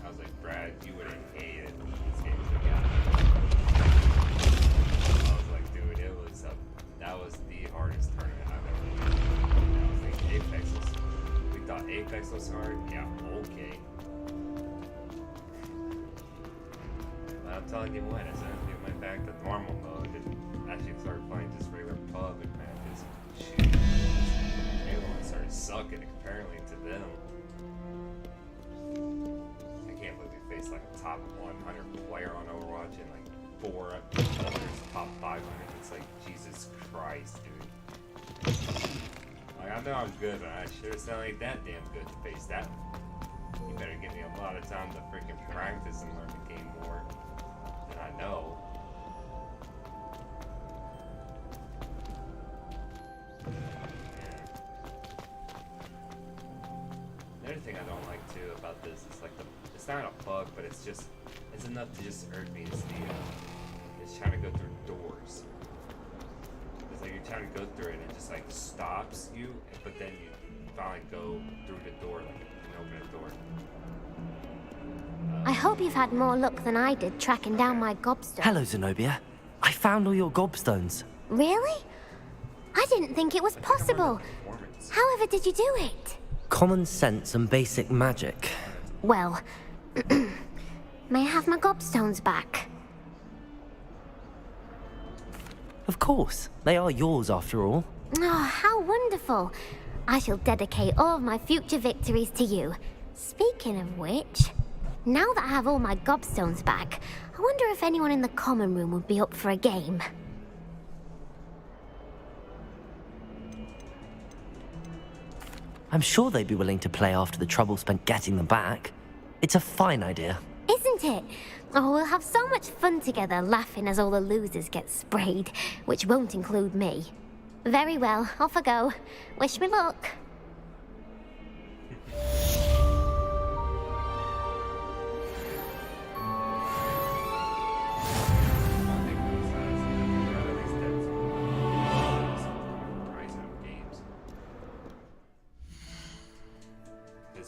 was like, Brad, you would have hated this game to get. I was like, dude, that was the hardest tournament I've ever played. I was like, Apex we thought Apex was hard? Yeah, okay. But I'm telling you what, as soon as we went back to normal mode and actually started playing just regular pub and matches, shoot, everyone started sucking apparently to them. I can't believe we faced like a top 100 player on Overwatch and like 4 others top 500. It's like, Jesus Christ, dude. Like, I know I'm good, but I sure sound like that damn good to face that. You better give me a lot of time to freaking practice and learn the game more than I know. Another thing I don't like too about this is like it's not a bug, but it's enough to just irk me. It's trying to go through doors. It's like you're trying to go through it and it just like stops you, but then you finally go through the door, like you can open a door. I hope you've had more luck than I did tracking down my gobstone. Hello, Zenobia. I found all your gobstones. Really? I didn't think it was possible. However did you do it? Common sense and basic magic. Well, may I have my gobstones back? Of course. They are yours after all. Oh, how wonderful. I shall dedicate all of my future victories to you. Speaking of which, now that I have all my gobstones back, I wonder if anyone in the common room would be up for a game. I'm sure they'd be willing to play after the trouble spent getting them back. It's a fine idea. Isn't it? Oh, we'll have so much fun together, laughing as all the losers get sprayed, which won't include me. Very well, off I go. Wish me luck.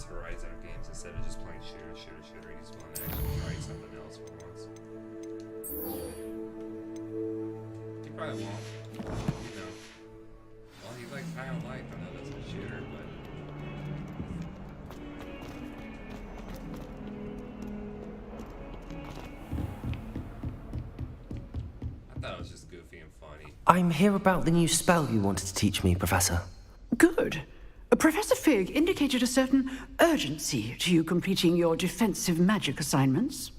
Horizon games instead of just playing shooter. He just want to actually try something else for once. He probably won't. You know. Well, he like kind of like another shooter, but. I thought it was just goofy and funny. I'm here about the new spell you wanted to teach me, Professor. Good. Professor Fig indicated a certain urgency to you completing your defensive magic assignments.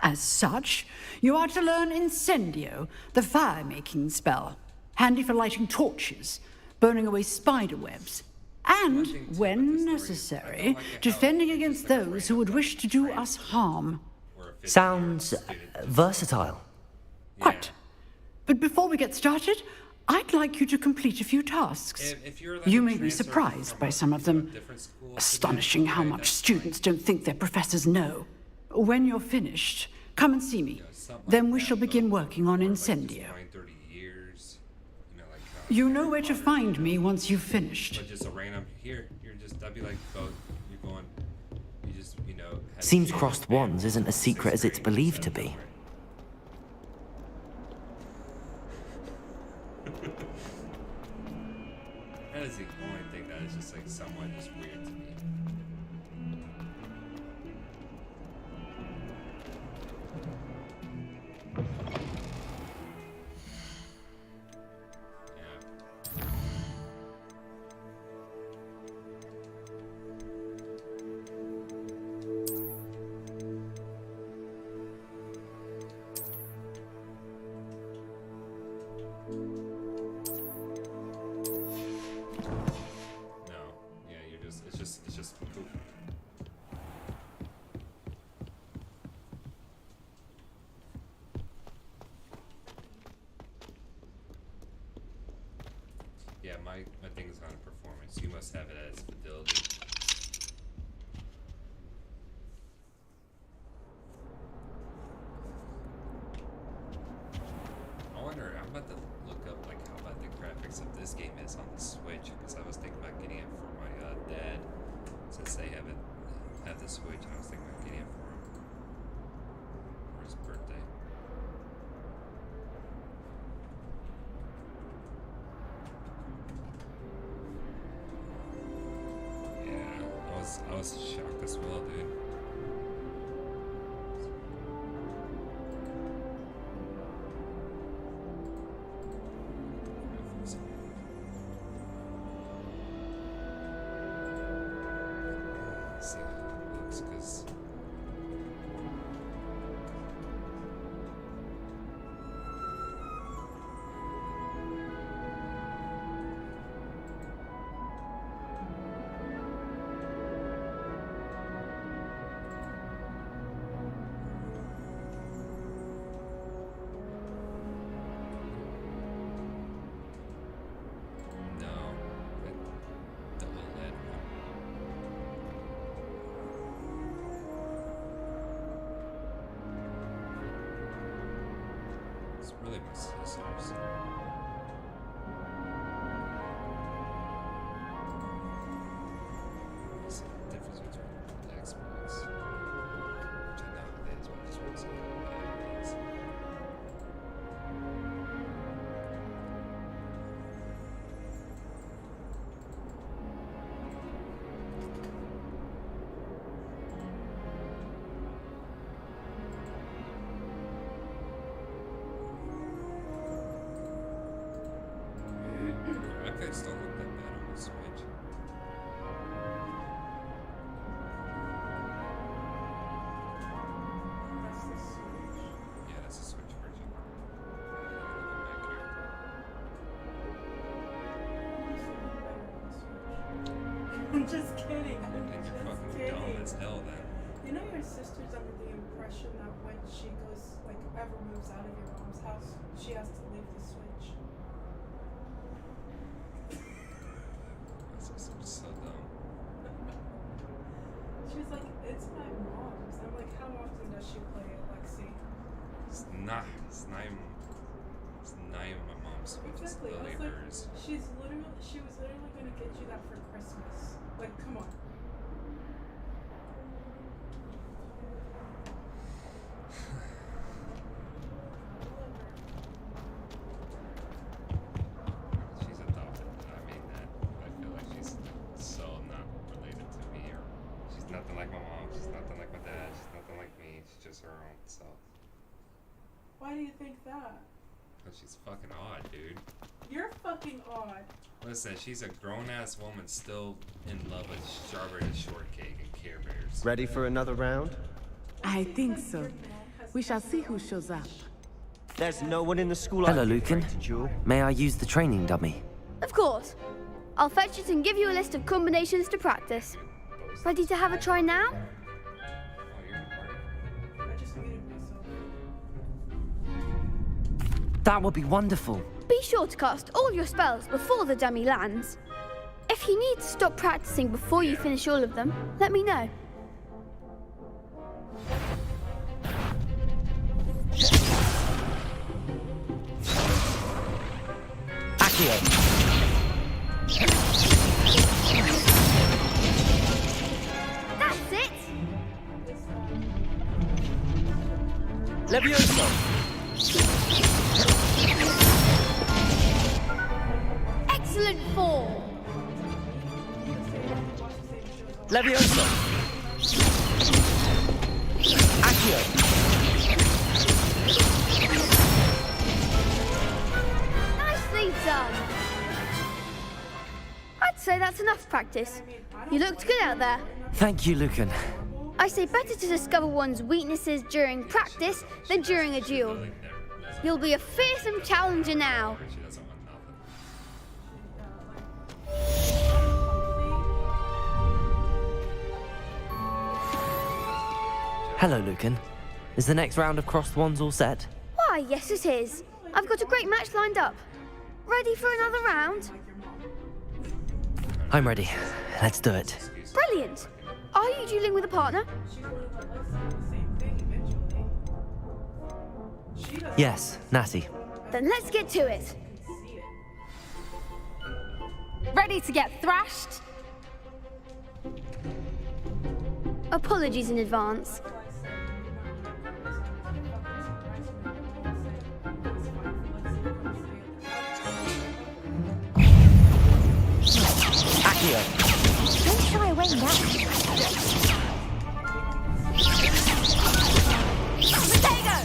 As such, you are to learn Incendio, the fire-making spell, handy for lighting torches, burning away spider webs, and, when necessary, defending against those who would wish to do us harm. Sounds versatile. Quite. But before we get started, I'd like you to complete a few tasks. You may be surprised by some of them. Astonishing how much students don't think their professors know. When you're finished, come and see me. Then we shall begin working on Incendio. You know where to find me once you've finished. But just a random here, I'd be like, oh, you're going, you just, you know. Seems crossed wands isn't as secret as it's believed to be. That is the only thing that is just like somewhat just weird to me. my thing is on performance. You must have it as fidelity. I wonder, I'm about to look up like how bad the graphics of this game is on the Switch, because I was thinking about getting it for my dad, since they haven't had the Switch, and I was thinking about getting it for him for his birthday. I was shocked as well, dude. See how it looks, because really my sisters. What's the difference between the Xbox? Which I know it is, but I just want to see how it is. Graphics don't look that bad on the Switch. Yeah, that's the Switch version. I'm just kidding. I think you're fucking dumb as hell then. You know your sister's under the impression that when she goes, like, ever moves out of your mom's house, she has to leave the Switch. That's so dumb. She's like, it's my mom's. I'm like, how often does she play it, Lexi? It's not even my mom's Switch. It's Exactly. literally I was like, hers. she was literally gonna get you that for Christmas. Like, come on. She's adopted. I mean that. I feel like she's so not related to me, or she's nothing like my mom. She's nothing like my dad. She's nothing like me. She's just her own self. Why do you think that? Cause she's fucking odd, dude. You're fucking odd. Listen, she's a grown-ass woman still in love with strawberry shortcake and Care Bears. Ready for another round? I think so. We shall see who shows up. There's no one in the school. Hello, I'd be Lucan. afraid to duel. May I use the training dummy? Of course. I'll fetch it and give you a list of combinations to practice. Ready to have a try now? That would be wonderful. Be sure to cast all your spells before the dummy lands. If you need to stop practicing before you finish all of them, let me know. Accio. That's it! Levioso. Excellent form! Levioso. Accio. Nicely done! I'd say that's enough practice. You looked good out there. Thank you, Lucan. I say better to discover one's weaknesses during practice than during a duel. You'll be a fearsome challenger now. Hello, Lucan. Is the next round of crossed wands all set? Why, yes it is. I've got a great match lined up. Ready for another round? I'm ready. Let's do it. Brilliant! Are you dueling with a partner? Yes, Natty. Then let's get to it. Ready to get thrashed? Apologies in advance. Accio. Don't shy away now. Potato!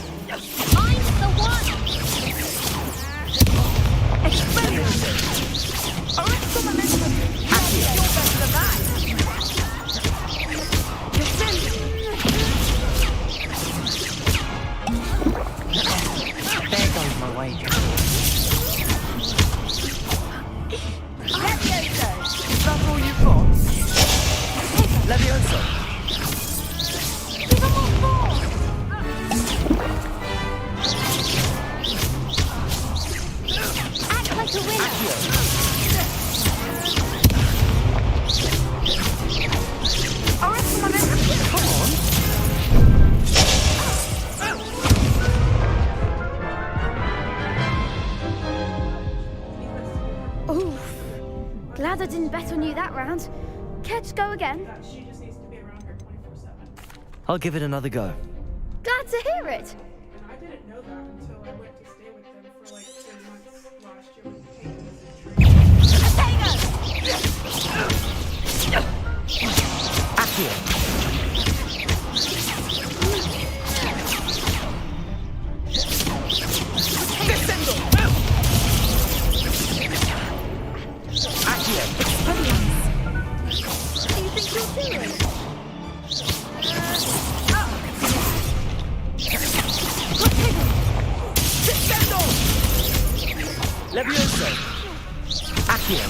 I'm the one! Explosive! Arrest the momentum! Accio! You're better than that! There goes my wager. Levioso! Is that all you've got? Levioso. Give them all four! Act like a winner! Arrest the momentum! Come on! Oof. Glad I didn't bet on you that round. Care to go again? I'll give it another go. Glad to hear it. I didn't know that until I went to stay with them for like 2 months last year when Peyton was in training. Accio. Accio. What do you think you're doing? Levioso. Accio.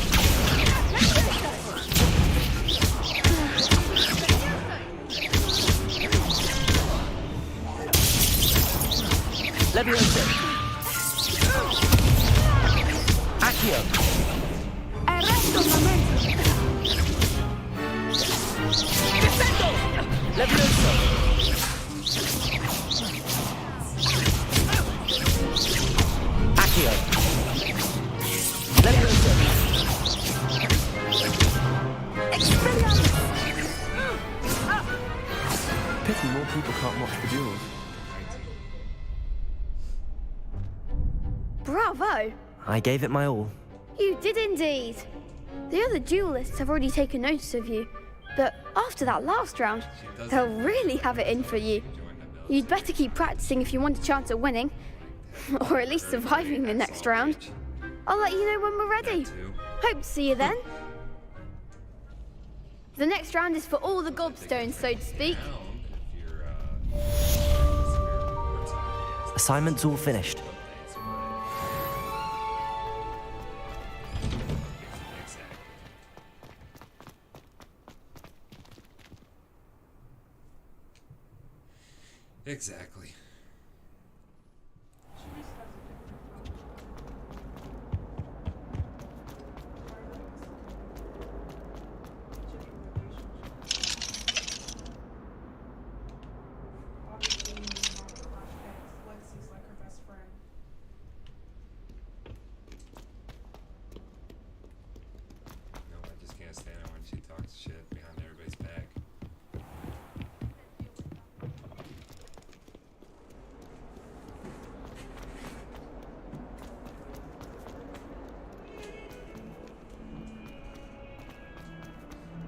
Levioso. Accio. Arresto il momento! Levioso. Accio. Levioso. Pity more people can't watch the duels. Bravo! I gave it my all. You did indeed. The other duelists have already taken notice of you, but after that last round, they'll really have it in for you. You'd better keep practicing if you want a chance at winning, or at least surviving the next round. I'll let you know when we're ready. Hope to see you then. The next round is for all the gobstones, so to speak. Assignment's all finished. Exactly. No, I just can't stand it when she talks shit behind everybody's back.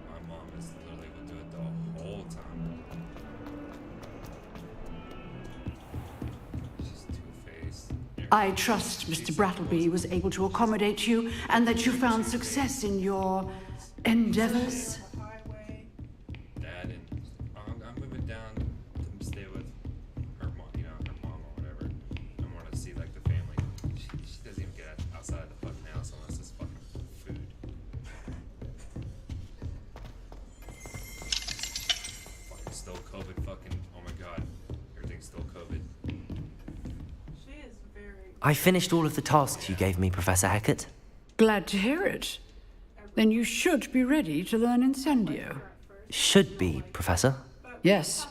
My mom is literally would do it the whole time. She's two-faced. I trust Mr. Brattleby was able to accommodate you and that you found success in your endeavors. Dad and I'm moving down to stay with her mom, her mom or whatever. I want to see like the family. She doesn't even get outside the fucking house unless it's fucking food. Fucking still COVID. Fucking oh my god, everything's still COVID. I finished all of the tasks you gave me, Professor Hackett. Glad to hear it. then you should be ready to learn Incendio. Should be, Professor. Yes.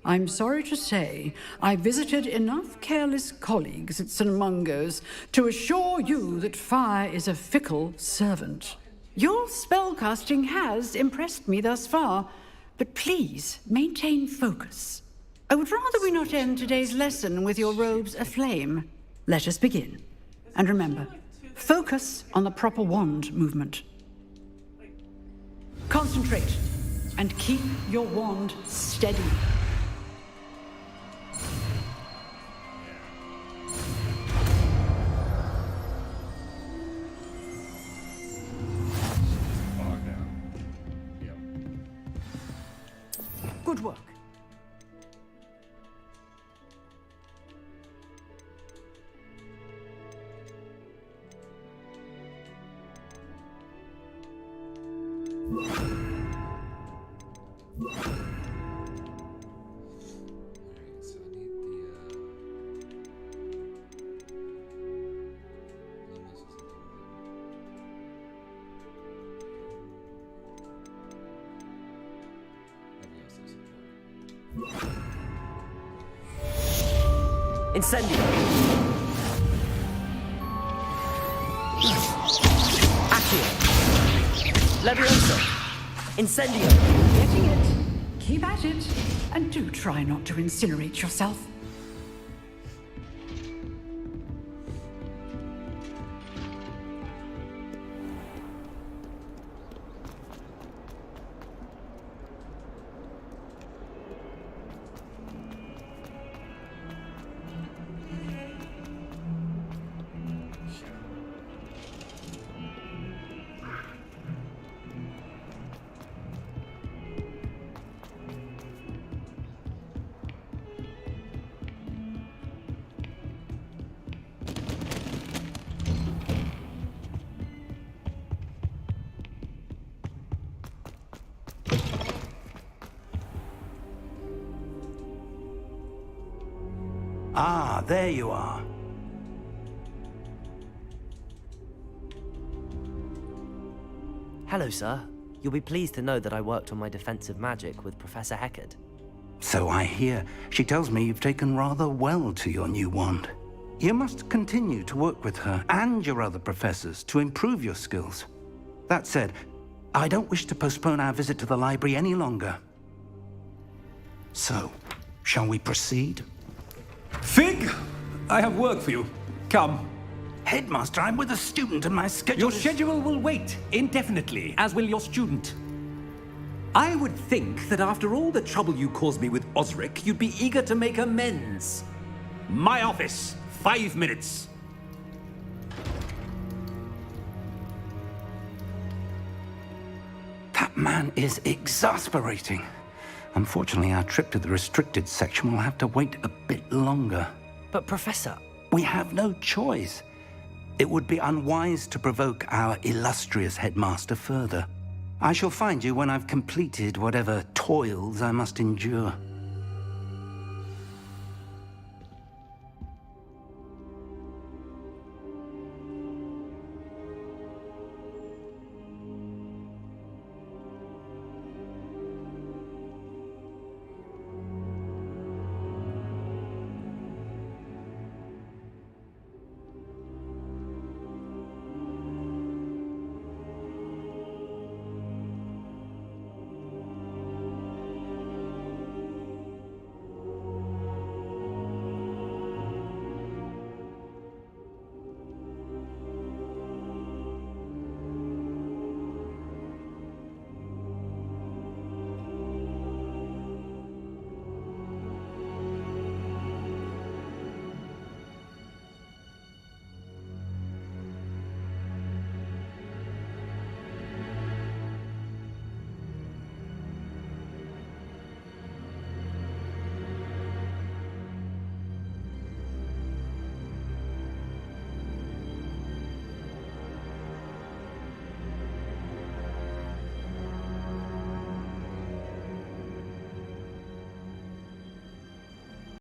I'm sorry to say, I visited enough careless colleagues at St. Mungo's to assure you that fire is a fickle servant. Your spellcasting has impressed me thus far, but please maintain focus. I would rather we not end today's lesson with your robes aflame. Let us begin. And remember, focus on the proper wand movement. Concentrate and keep your wand steady. Good work. Incendio. Accio. Levioso. Incendio. Getting it. Keep at it. And do try not to incinerate yourself. Ah, there you are. Hello, sir. You'll be pleased to know that I worked on my defensive magic with Professor Heckard. So I hear. She tells me you've taken rather well to your new wand. You must continue to work with her and your other professors to improve your skills. That said, I don't wish to postpone our visit to the library any longer. So, shall we proceed? Fig, I have work for you. Come. Headmaster, I'm with a student and my schedule Your schedule will wait indefinitely, as will your student. I would think that after all the trouble you caused me with Osric, you'd be eager to make amends. My office, 5 minutes. That man is exasperating. Unfortunately, our trip to the restricted section will have to wait a bit longer. But, Professor... We have no choice. It would be unwise to provoke our illustrious headmaster further. I shall find you when I've completed whatever toils I must endure.